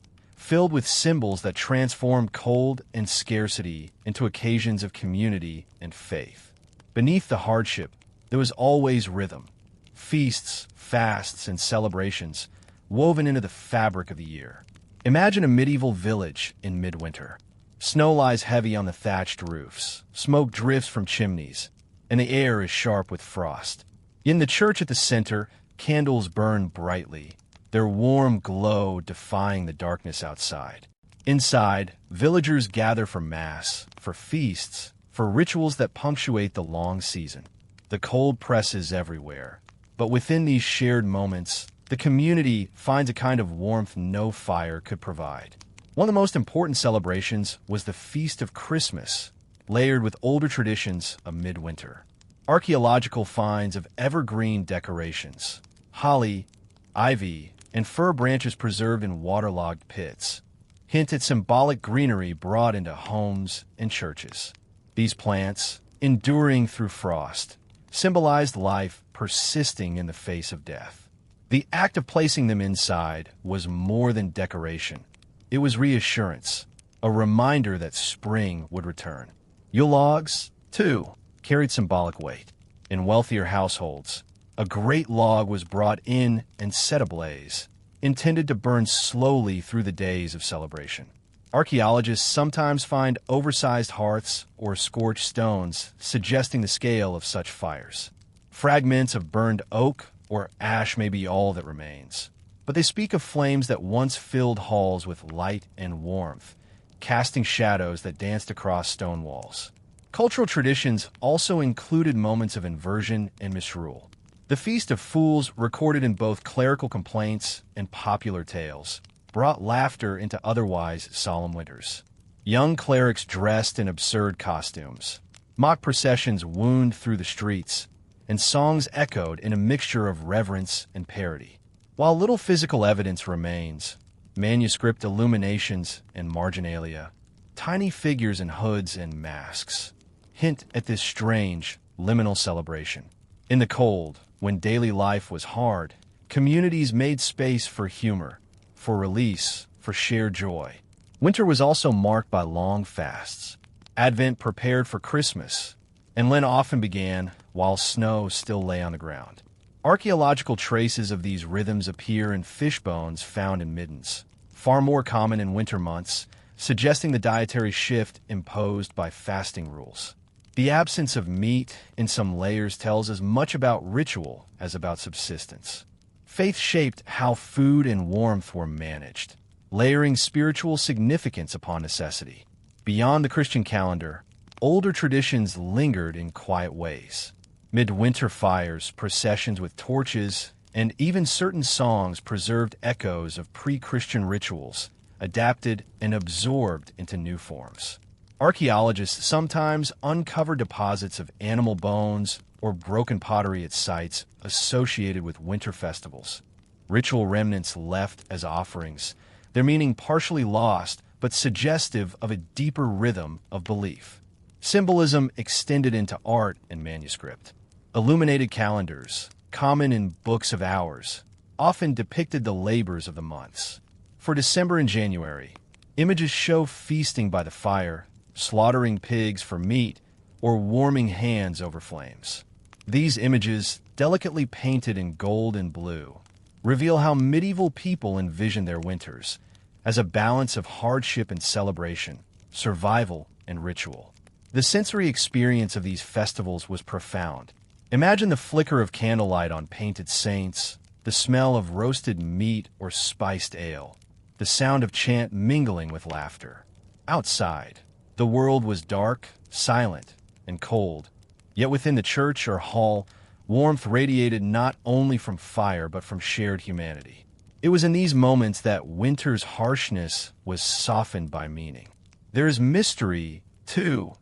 filled with symbols that transformed cold and scarcity into occasions of community and faith. Beneath the hardship, there was always rhythm, feasts, fasts, and celebrations woven into the fabric of the year. Imagine a medieval village in midwinter. Snow lies heavy on the thatched roofs, smoke drifts from chimneys, and the air is sharp with frost. In the church at the center, candles burn brightly, their warm glow defying the darkness outside. Inside, villagers gather for mass, for feasts, for rituals that punctuate the long season. The cold presses everywhere, but within these shared moments, the community finds a kind of warmth no fire could provide. One of the most important celebrations was the Feast of Christmas, layered with older traditions of midwinter. Archaeological finds of evergreen decorations, holly, ivy, and fir branches preserved in waterlogged pits, hint at symbolic greenery brought into homes and churches. These plants, enduring through frost, symbolized life persisting in the face of death. The act of placing them inside was more than decoration. It was reassurance, a reminder that spring would return. Yule logs, too, carried symbolic weight. In wealthier households, a great log was brought in and set ablaze, intended to burn slowly through the days of celebration. Archaeologists sometimes find oversized hearths or scorched stones, suggesting the scale of such fires. Fragments of burned oak or ash may be all that remains, but they speak of flames that once filled halls with light and warmth, casting shadows that danced across stone walls. Cultural traditions also included moments of inversion and misrule. The Feast of Fools, recorded in both clerical complaints and popular tales, brought laughter into otherwise solemn winters. Young clerics dressed in absurd costumes, mock processions wound through the streets, and songs echoed in a mixture of reverence and parody. While little physical evidence remains, manuscript illuminations and marginalia, tiny figures in hoods and masks, hint at this strange, liminal celebration. In the cold, when daily life was hard, communities made space for humor, for release, for shared joy. Winter was also marked by long fasts. Advent prepared for Christmas, and Lent often began while snow still lay on the ground. Archaeological traces of these rhythms appear in fish bones found in middens, far more common in winter months, suggesting the dietary shift imposed by fasting rules. The absence of meat in some layers tells as much about ritual as about subsistence. Faith shaped how food and warmth were managed, layering spiritual significance upon necessity. Beyond the Christian calendar, older traditions lingered in quiet ways. Midwinter fires, processions with torches, and even certain songs preserved echoes of pre-Christian rituals, adapted and absorbed into new forms. Archaeologists sometimes uncover deposits of animal bones or broken pottery at sites associated with winter festivals. Ritual remnants left as offerings, their meaning partially lost but suggestive of a deeper rhythm of belief. Symbolism extended into art and manuscript. Illuminated calendars, common in books of hours, often depicted the labors of the months. For December and January, images show feasting by the fire, slaughtering pigs for meat, or warming hands over flames. These images, delicately painted in gold and blue, reveal how medieval people envisioned their winters as a balance of hardship and celebration, survival and ritual. The sensory experience of these festivals was profound. Imagine the flicker of candlelight on painted saints, the smell of roasted meat or spiced ale, the sound of chant mingling with laughter. Outside, the world was dark, silent, and cold, yet within the church or hall, warmth radiated not only from fire but from shared humanity. It was in these moments that winter's harshness was softened by meaning. There is mystery, too,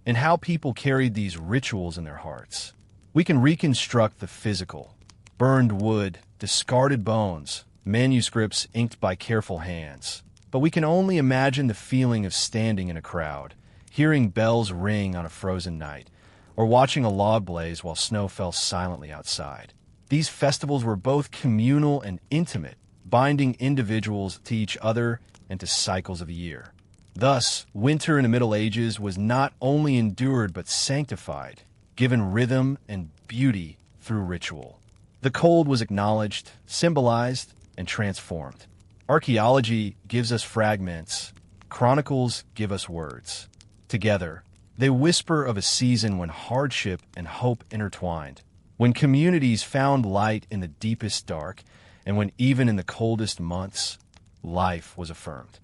in how people carried these rituals in their hearts. We can reconstruct the physical: burned wood, discarded bones, manuscripts inked by careful hands. But we can only imagine the feeling of standing in a crowd, hearing bells ring on a frozen night, or watching a log blaze while snow fell silently outside. These festivals were both communal and intimate, binding individuals to each other and to cycles of a year. Thus, winter in the Middle Ages was not only endured but sanctified, given rhythm and beauty through ritual. The cold was acknowledged, symbolized, and transformed. Archaeology gives us fragments. Chronicles give us words. Together, they whisper of a season when hardship and hope intertwined, when communities found light in the deepest dark, and when even in the coldest months, life was affirmed.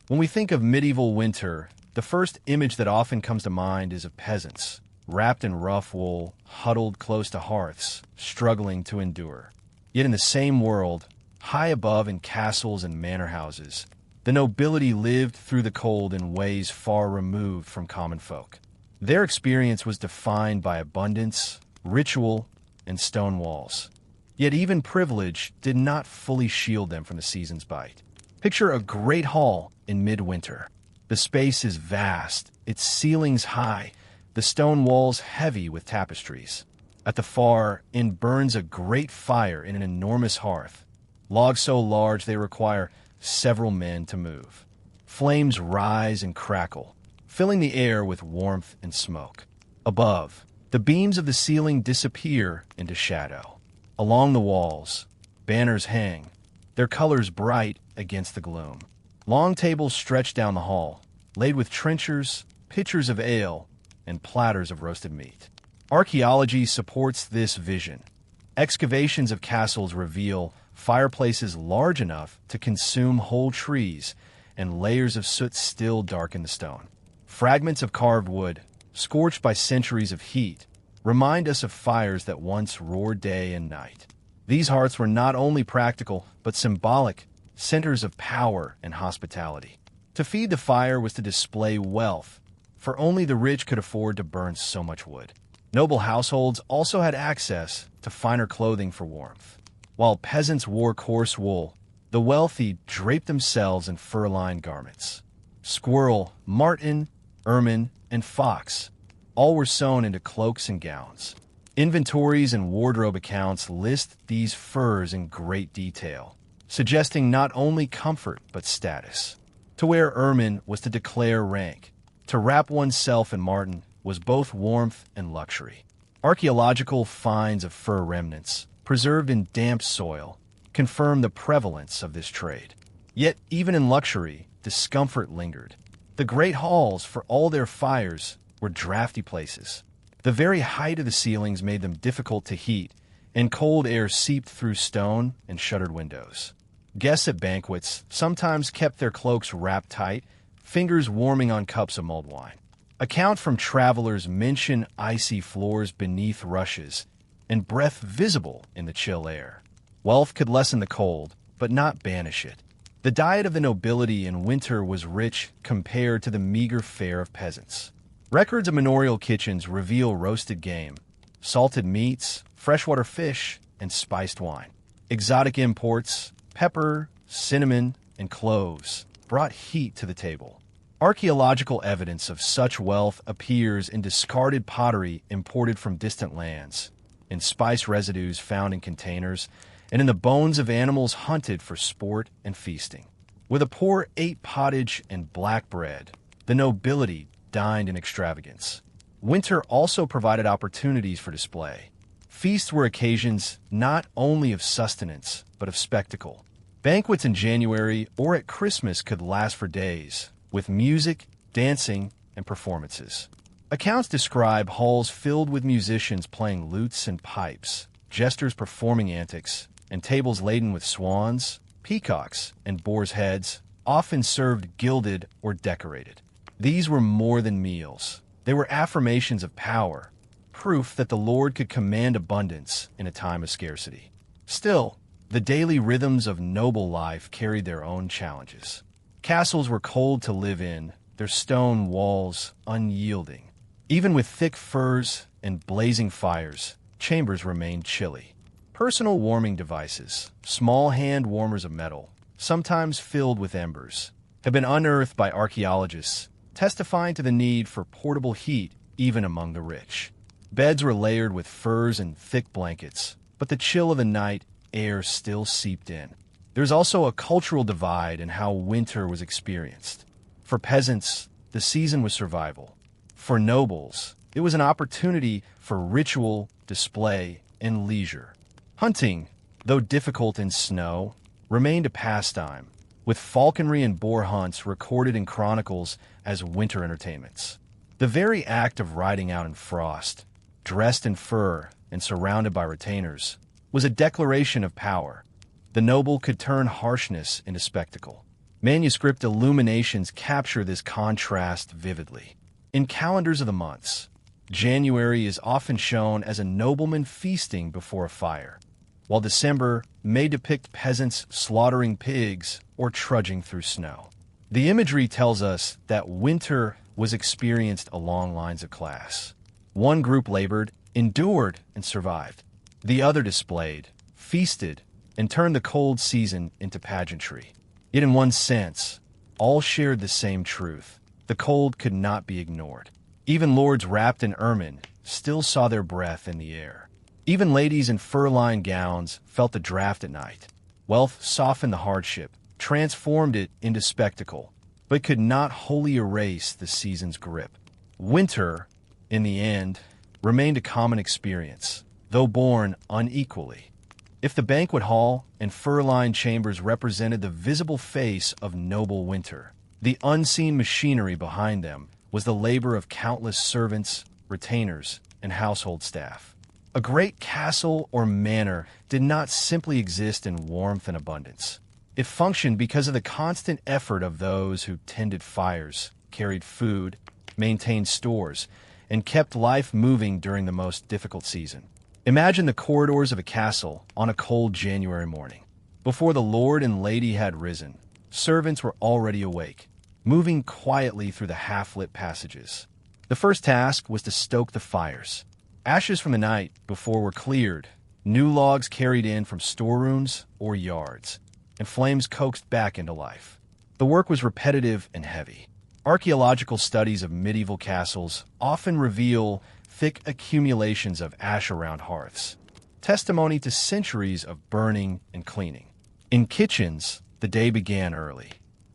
When we think of medieval winter, the first image that often comes to mind is of peasants, wrapped in rough wool, huddled close to hearths, struggling to endure. Yet in the same world, high above in castles and manor houses, the nobility lived through the cold in ways far removed from common folk. Their experience was defined by abundance, ritual, and stone walls. Yet even privilege did not fully shield them from the season's bite. Picture a great hall in midwinter. The space is vast, its ceilings high, the stone walls heavy with tapestries. At the far end burns a great fire in an enormous hearth, logs so large they require several men to move. Flames rise and crackle, filling the air with warmth and smoke. Above, the beams of the ceiling disappear into shadow. Along the walls, banners hang, their colors bright against the gloom. Long tables stretch down the hall, laid with trenchers, pitchers of ale, and platters of roasted meat. Archaeology supports this vision. Excavations of castles reveal fireplaces large enough to consume whole trees, and layers of soot still darken the stone. Fragments of carved wood, scorched by centuries of heat, remind us of fires that once roared day and night. These hearths were not only practical, but symbolic, centers of power and hospitality. To feed the fire was to display wealth, for only the rich could afford to burn so much wood. Noble households also had access to finer clothing for warmth. While peasants wore coarse wool, the wealthy draped themselves in fur-lined garments. Squirrel, marten, ermine, and fox all were sewn into cloaks and gowns. Inventories and wardrobe accounts list these furs in great detail, suggesting not only comfort but status. To wear ermine was to declare rank. To wrap oneself in marten was both warmth and luxury. Archaeological finds of fur remnants, preserved in damp soil, confirm the prevalence of this trade. Yet even in luxury, discomfort lingered. The great halls, for all their fires, were drafty places. The very height of the ceilings made them difficult to heat, and cold air seeped through stone and shuttered windows. Guests at banquets sometimes kept their cloaks wrapped tight, fingers warming on cups of mulled wine. Accounts from travelers mention icy floors beneath rushes and breath visible in the chill air. Wealth could lessen the cold, but not banish it. The diet of the nobility in winter was rich compared to the meager fare of peasants. Records of manorial kitchens reveal roasted game, salted meats, freshwater fish, and spiced wine. Exotic imports, pepper, cinnamon, and cloves, brought heat to the table. Archaeological evidence of such wealth appears in discarded pottery imported from distant lands, in spice residues found in containers, and in the bones of animals hunted for sport and feasting. With a poor ate pottage and black bread, the nobility dined in extravagance. Winter also provided opportunities for display. Feasts were occasions not only of sustenance, but of spectacle. Banquets in January or at Christmas could last for days, with music, dancing, and performances. Accounts describe halls filled with musicians playing lutes and pipes, jesters performing antics, and tables laden with swans, peacocks, and boars' heads, often served gilded or decorated. These were more than meals. They were affirmations of power, proof that the Lord could command abundance in a time of scarcity. Still, The daily rhythms of noble life carried their own challenges. Castles were cold to live in, their stone walls unyielding. Even with thick furs and blazing fires, chambers remained chilly. Personal warming devices, small hand warmers of metal, sometimes filled with embers, have been unearthed by archaeologists, testifying to the need for portable heat even among the rich. Beds were layered with furs and thick blankets, but the chill of the night air still seeped in. There's also a cultural divide in how winter was experienced. For peasants, the season was survival. For nobles, it was an opportunity for ritual, display, and leisure. Hunting, though difficult in snow, remained a pastime, with falconry and boar hunts recorded in chronicles as winter entertainments. The very act of riding out in frost, dressed in fur and surrounded by retainers, was a declaration of power. The noble could turn harshness into spectacle. Manuscript illuminations capture this contrast vividly. In calendars of the months, January is often shown as a nobleman feasting before a fire, while December may depict peasants slaughtering pigs or trudging through snow. The imagery tells us that winter was experienced along lines of class. One group labored, endured, and survived. The other displayed, feasted, and turned the cold season into pageantry. Yet in one sense, all shared the same truth. The cold could not be ignored. Even lords wrapped in ermine still saw their breath in the air. Even ladies in fur-lined gowns felt the draft at night. Wealth softened the hardship, transformed it into spectacle, but could not wholly erase the season's grip. Winter, in the end, remained a common experience, though born unequally. If the banquet hall and fur-lined chambers represented the visible face of noble winter, the unseen machinery behind them was the labor of countless servants, retainers, and household staff. A great castle or manor did not simply exist in warmth and abundance. It functioned because of the constant effort of those who tended fires, carried food, maintained stores, and kept life moving during the most difficult season. Imagine the corridors of a castle on a cold January morning. Before the lord and lady had risen, servants were already awake, moving quietly through the half-lit passages. The first task was to stoke the fires. Ashes from the night before were cleared, new logs carried in from storerooms or yards, and flames coaxed back into life. The work was repetitive and heavy. Archaeological studies of medieval castles often reveal thick accumulations of ash around hearths, testimony to centuries of burning and cleaning. In kitchens, the day began early.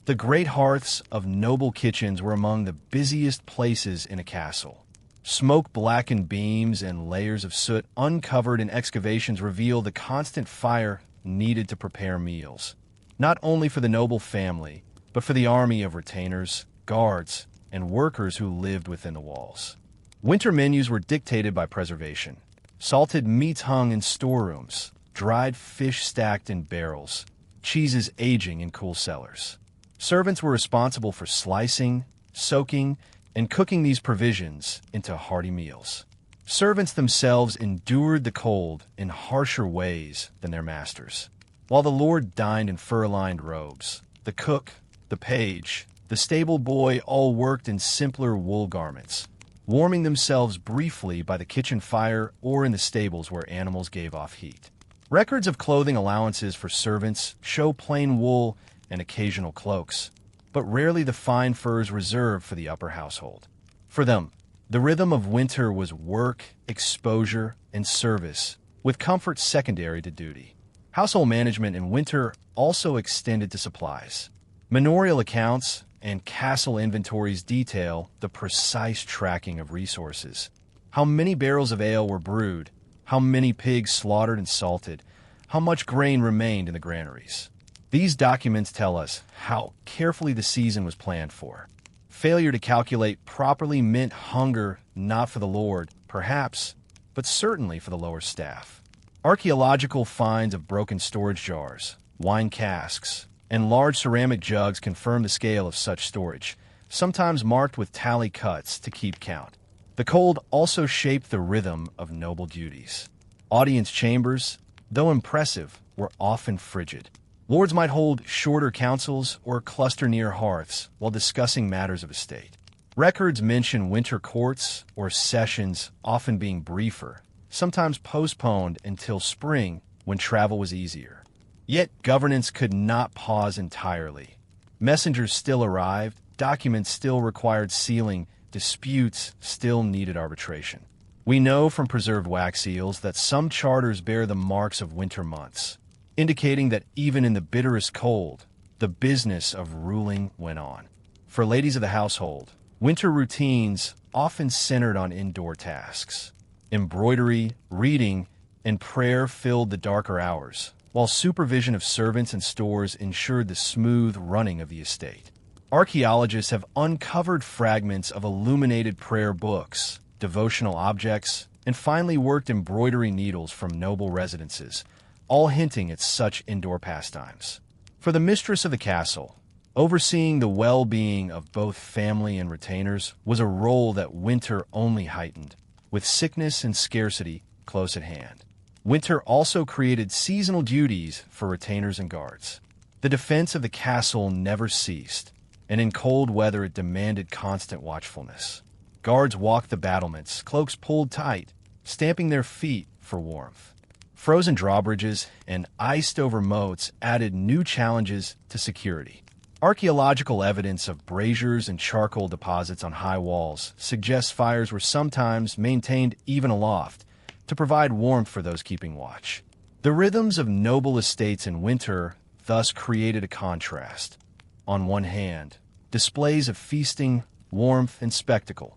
The great hearths of noble kitchens were among the busiest places in a castle. Smoke-blackened beams and layers of soot uncovered in excavations reveal the constant fire needed to prepare meals, not only for the noble family, but for the army of retainers, guards, and workers who lived within the walls. Winter menus were dictated by preservation. Salted meats hung in storerooms, dried fish stacked in barrels, cheeses aging in cool cellars. Servants were responsible for slicing, soaking, and cooking these provisions into hearty meals. Servants themselves endured the cold in harsher ways than their masters. While the lord dined in fur-lined robes, the cook, the page, the stable boy all worked in simpler wool garments, warming themselves briefly by the kitchen fire or in the stables where animals gave off heat. Records of clothing allowances for servants show plain wool and occasional cloaks, but rarely the fine furs reserved for the upper household. For them, the rhythm of winter was work, exposure, and service, with comfort secondary to duty. Household management in winter also extended to supplies. Manorial accounts and castle inventories detail the precise tracking of resources. How many barrels of ale were brewed, how many pigs slaughtered and salted, how much grain remained in the granaries. These documents tell us how carefully the season was planned for. Failure to calculate properly meant hunger not for the lord, perhaps, but certainly for the lower staff. Archaeological finds of broken storage jars, wine casks, and large ceramic jugs confirm the scale of such storage, sometimes marked with tally cuts to keep count. The cold also shaped the rhythm of noble duties. Audience chambers, though impressive, were often frigid. Lords might hold shorter councils or cluster near hearths while discussing matters of estate. Records mention winter courts or sessions often being briefer, sometimes postponed until spring when travel was easier. Yet governance could not pause entirely. Messengers still arrived, documents still required sealing, disputes still needed arbitration. We know from preserved wax seals that some charters bear the marks of winter months, indicating that even in the bitterest cold, the business of ruling went on. For ladies of the household, winter routines often centered on indoor tasks. Embroidery, reading, and prayer filled the darker hours, while supervision of servants and stores ensured the smooth running of the estate. Archaeologists have uncovered fragments of illuminated prayer books, devotional objects, and finely worked embroidery needles from noble residences, all hinting at such indoor pastimes. For the mistress of the castle, overseeing the well-being of both family and retainers was a role that winter only heightened, with sickness and scarcity close at hand. Winter also created seasonal duties for retainers and guards. The defense of the castle never ceased, and in cold weather it demanded constant watchfulness. Guards walked the battlements, cloaks pulled tight, stamping their feet for warmth. Frozen drawbridges and iced-over moats added new challenges to security. Archaeological evidence of braziers and charcoal deposits on high walls suggests fires were sometimes maintained even aloft to provide warmth for those keeping watch. The rhythms of noble estates in winter thus created a contrast. On one hand, displays of feasting, warmth, and spectacle.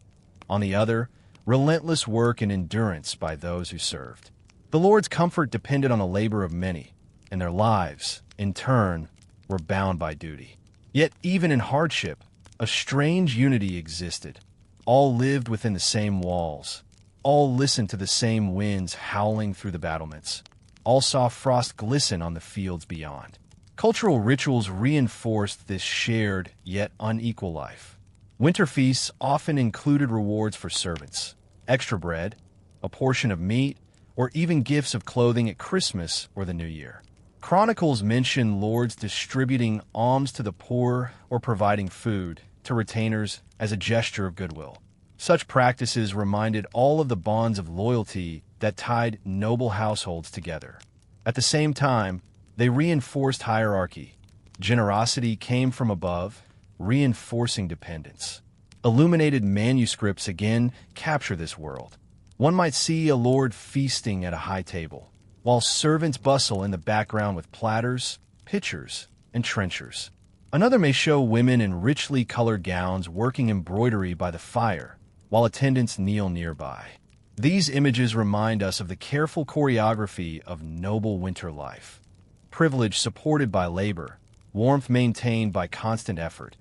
On the other, relentless work and endurance by those who served. The Lord's comfort depended on the labor of many, and their lives, in turn, were bound by duty. Yet even in hardship, a strange unity existed. All lived within the same walls. All listened to the same winds howling through the battlements. All saw frost glisten on the fields beyond. Cultural rituals reinforced this shared yet unequal life. Winter feasts often included rewards for servants, extra bread, a portion of meat, or even gifts of clothing at Christmas or the New Year. Chronicles mention lords distributing alms to the poor or providing food to retainers as a gesture of goodwill. Such practices reminded all of the bonds of loyalty that tied noble households together. At the same time, they reinforced hierarchy. Generosity came from above, reinforcing dependence. Illuminated manuscripts again capture this world. One might see a lord feasting at a high table, while servants bustle in the background with platters, pitchers, and trenchers. Another may show women in richly colored gowns working embroidery by the fire, while attendants kneel nearby. These images remind us of the careful choreography of noble winter life. Privilege supported by labor, warmth maintained by constant effort,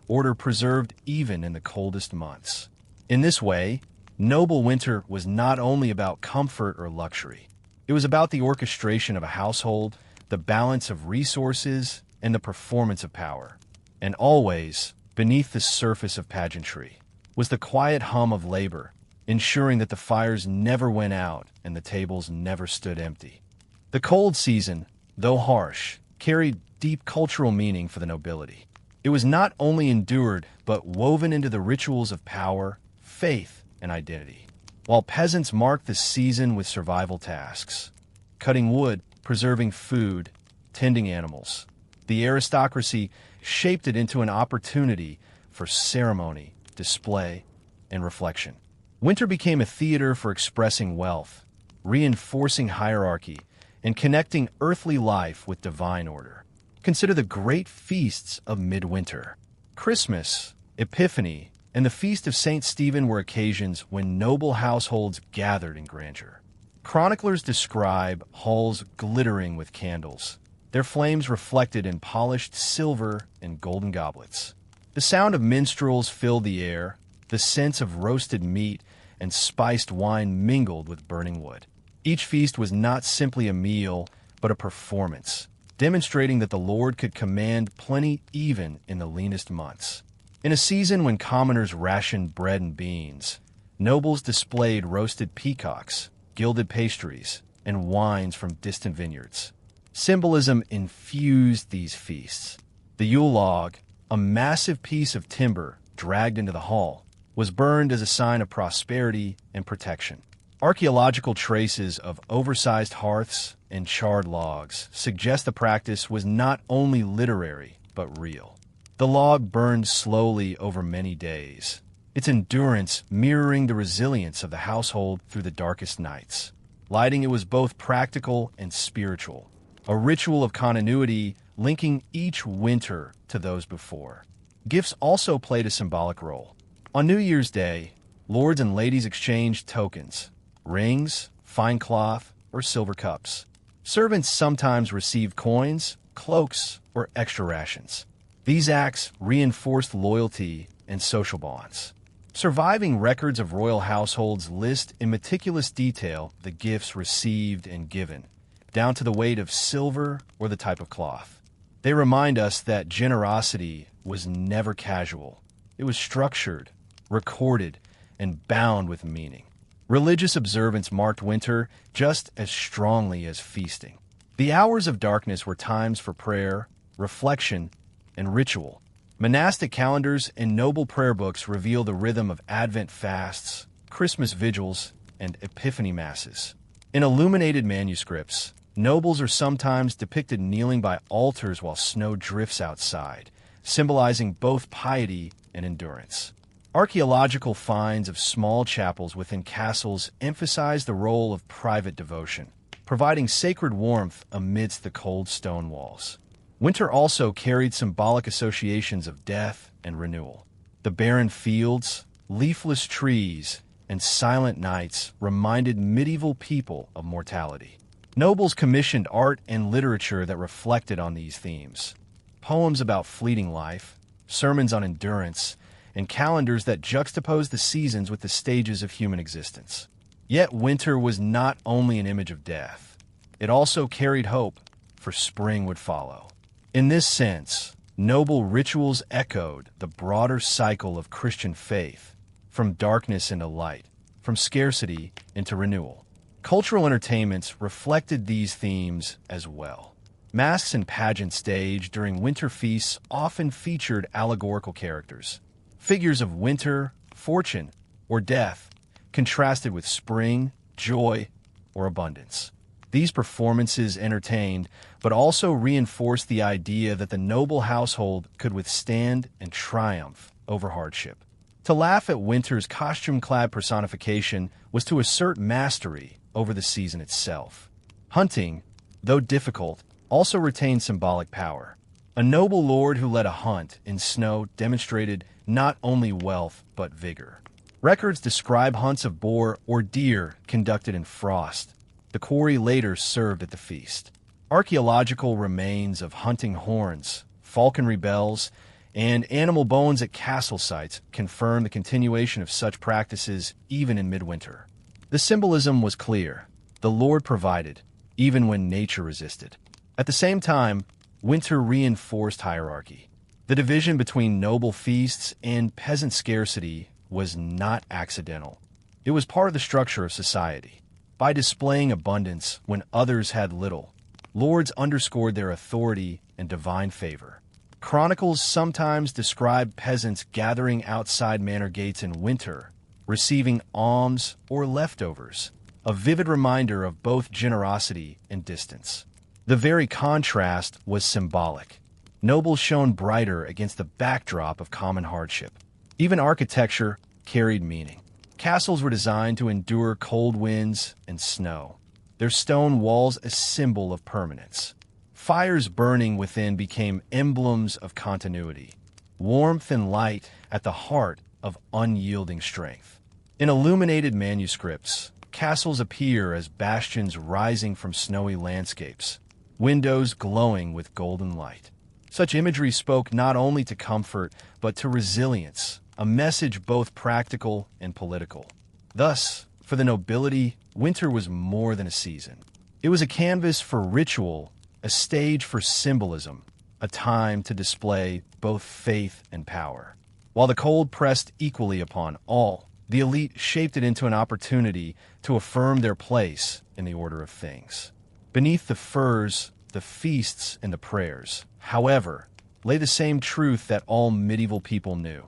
order preserved even in the coldest months. In this way, noble winter was not only about comfort or luxury. It was about the orchestration of a household, the balance of resources, and the performance of power. And always, beneath the surface of pageantry, was the quiet hum of labor, ensuring that the fires never went out and the tables never stood empty. The cold season, though harsh, carried deep cultural meaning for the nobility. It was not only endured, but woven into the rituals of power, faith, and identity. While peasants marked the season with survival tasks, cutting wood, preserving food, tending animals, the aristocracy shaped it into an opportunity for ceremony, display, and reflection. Winter became a theater for expressing wealth, reinforcing hierarchy, and connecting earthly life with divine order. Consider the great feasts of midwinter. Christmas, Epiphany, and the Feast of St. Stephen were occasions when noble households gathered in grandeur. Chroniclers describe halls glittering with candles, their flames reflected in polished silver and golden goblets. The sound of minstrels filled the air, the scents of roasted meat and spiced wine mingled with burning wood. Each feast was not simply a meal, but a performance, demonstrating that the Lord could command plenty even in the leanest months. In a season when commoners rationed bread and beans, nobles displayed roasted peacocks, gilded pastries, and wines from distant vineyards. Symbolism infused these feasts. The Yule log, a massive piece of timber dragged into the hall, was burned as a sign of prosperity and protection. Archaeological traces of oversized hearths and charred logs suggest the practice was not only literary, but real. The log burned slowly over many days, its endurance mirroring the resilience of the household through the darkest nights. Lighting it was both practical and spiritual, a ritual of continuity linking each winter to those before. Gifts also played a symbolic role. On New Year's Day, lords and ladies exchanged tokens, rings, fine cloth, or silver cups. Servants sometimes received coins, cloaks, or extra rations. These acts reinforced loyalty and social bonds. Surviving records of royal households list in meticulous detail the gifts received and given, down to the weight of silver or the type of cloth. They remind us that generosity was never casual. It was structured, recorded, and bound with meaning. Religious observance marked winter just as strongly as feasting. The hours of darkness were times for prayer, reflection, and ritual. Monastic calendars and noble prayer books reveal the rhythm of Advent fasts, Christmas vigils, and Epiphany masses. In illuminated manuscripts, nobles are sometimes depicted kneeling by altars while snow drifts outside, symbolizing both piety and endurance. Archaeological finds of small chapels within castles emphasize the role of private devotion, providing sacred warmth amidst the cold stone walls. Winter also carried symbolic associations of death and renewal. The barren fields, leafless trees, and silent nights reminded medieval people of mortality. Nobles commissioned art and literature that reflected on these themes. Poems about fleeting life, sermons on endurance, and calendars that juxtapose the seasons with the stages of human existence. Yet winter was not only an image of death. It also carried hope, for spring would follow. In this sense, noble rituals echoed the broader cycle of Christian faith, from darkness into light, from scarcity into renewal. Cultural entertainments reflected these themes as well. Masks and pageants staged during winter feasts often featured allegorical characters. Figures of winter, fortune, or death contrasted with spring, joy, or abundance. These performances entertained, but also reinforced the idea that the noble household could withstand and triumph over hardship. To laugh at winter's costume-clad personification was to assert mastery over the season itself. Hunting, though difficult, also retained symbolic power. A noble lord who led a hunt in snow demonstrated not only wealth but vigor. Records describe hunts of boar or deer conducted in frost. The quarry later served at the feast. Archaeological remains of hunting horns, falconry bells, and animal bones at castle sites confirm the continuation of such practices even in midwinter. The symbolism was clear. The Lord provided, even when nature resisted. At the same time, winter reinforced hierarchy. The division between noble feasts and peasant scarcity was not accidental. It was part of the structure of society. By displaying abundance when others had little, lords underscored their authority and divine favor. Chronicles sometimes describe peasants gathering outside manor gates in winter, receiving alms or leftovers, a vivid reminder of both generosity and distance. The very contrast was symbolic. Nobles shone brighter against the backdrop of common hardship. Even architecture carried meaning. Castles were designed to endure cold winds and snow, their stone walls a symbol of permanence. Fires burning within became emblems of continuity, warmth and light at the heart of unyielding strength. In illuminated manuscripts, castles appear as bastions rising from snowy landscapes, windows glowing with golden light. Such imagery spoke not only to comfort, but to resilience, a message both practical and political. Thus, for the nobility, winter was more than a season. It was a canvas for ritual, a stage for symbolism, a time to display both faith and power. While the cold pressed equally upon all, the elite shaped it into an opportunity to affirm their place in the order of things. Beneath the furs, the feasts, and the prayers. However, lay the same truth that all medieval people knew.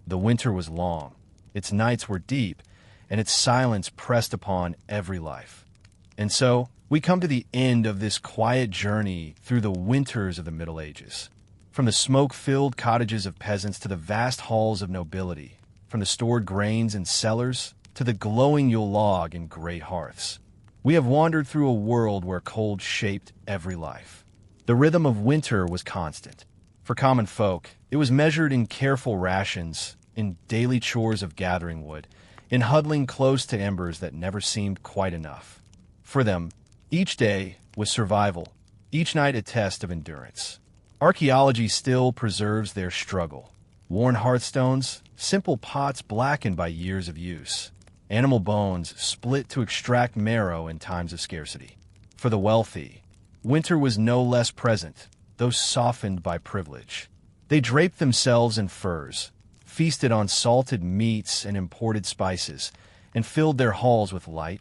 The winter was long, its nights were deep, and its silence pressed upon every life. And so, we come to the end of this quiet journey through the winters of the Middle Ages. From the smoke-filled cottages of peasants to the vast halls of nobility, from the stored grains in cellars to the glowing Yule log and great hearths. We have wandered through a world where cold shaped every life. The rhythm of winter was constant. For common folk, it was measured in careful rations, in daily chores of gathering wood, in huddling close to embers that never seemed quite enough. For them, each day was survival, each night a test of endurance. Archaeology still preserves their struggle. Worn hearthstones, simple pots blackened by years of use. Animal bones split to extract marrow in times of scarcity. For the wealthy, winter was no less present, though softened by privilege. They draped themselves in furs, feasted on salted meats and imported spices, and filled their halls with light,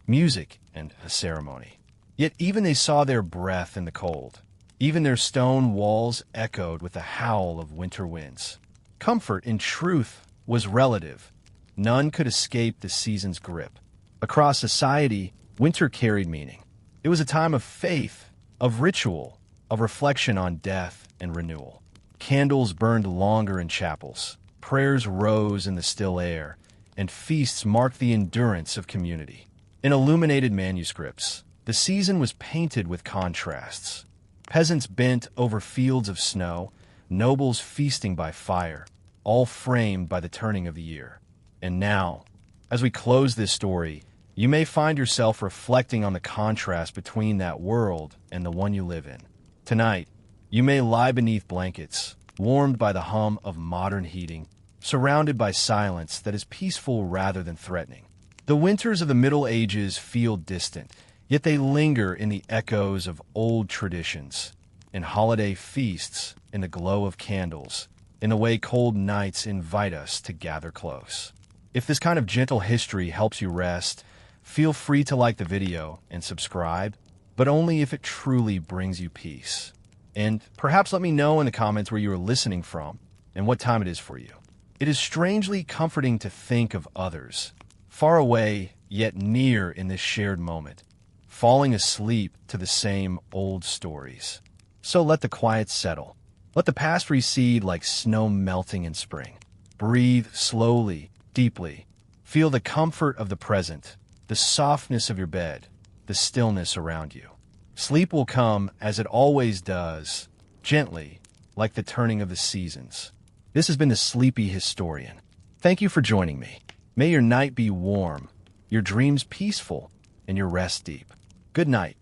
music, and a ceremony. Yet even they saw their breath in the cold. Even their stone walls echoed with the howl of winter winds. Comfort, in truth, was relative. None could escape the season's grip. Across society, winter carried meaning. It was a time of faith, of ritual, of reflection on death and renewal. Candles burned longer in chapels, prayers rose in the still air, and feasts marked the endurance of community. In illuminated manuscripts, the season was painted with contrasts. Peasants bent over fields of snow, nobles feasting by fire, all framed by the turning of the year. And now, as we close this story, you may find yourself reflecting on the contrast between that world and the one you live in. Tonight, you may lie beneath blankets, warmed by the hum of modern heating, surrounded by silence that is peaceful rather than threatening. The winters of the Middle Ages feel distant, yet they linger in the echoes of old traditions, in holiday feasts, in the glow of candles, in the way cold nights invite us to gather close. If this kind of gentle history helps you rest, feel free to like the video and subscribe, but only if it truly brings you peace. And perhaps let me know in the comments where you are listening from and what time it is for you. It is strangely comforting to think of others, far away yet near in this shared moment, falling asleep to the same old stories. So let the quiet settle. Let the past recede like snow melting in spring. Breathe slowly, deeply. Feel the comfort of the present, the softness of your bed, the stillness around you. Sleep will come as it always does, gently, like the turning of the seasons. This has been the Sleepy Historian. Thank you for joining me. May your night be warm, your dreams peaceful, and your rest deep. Good night.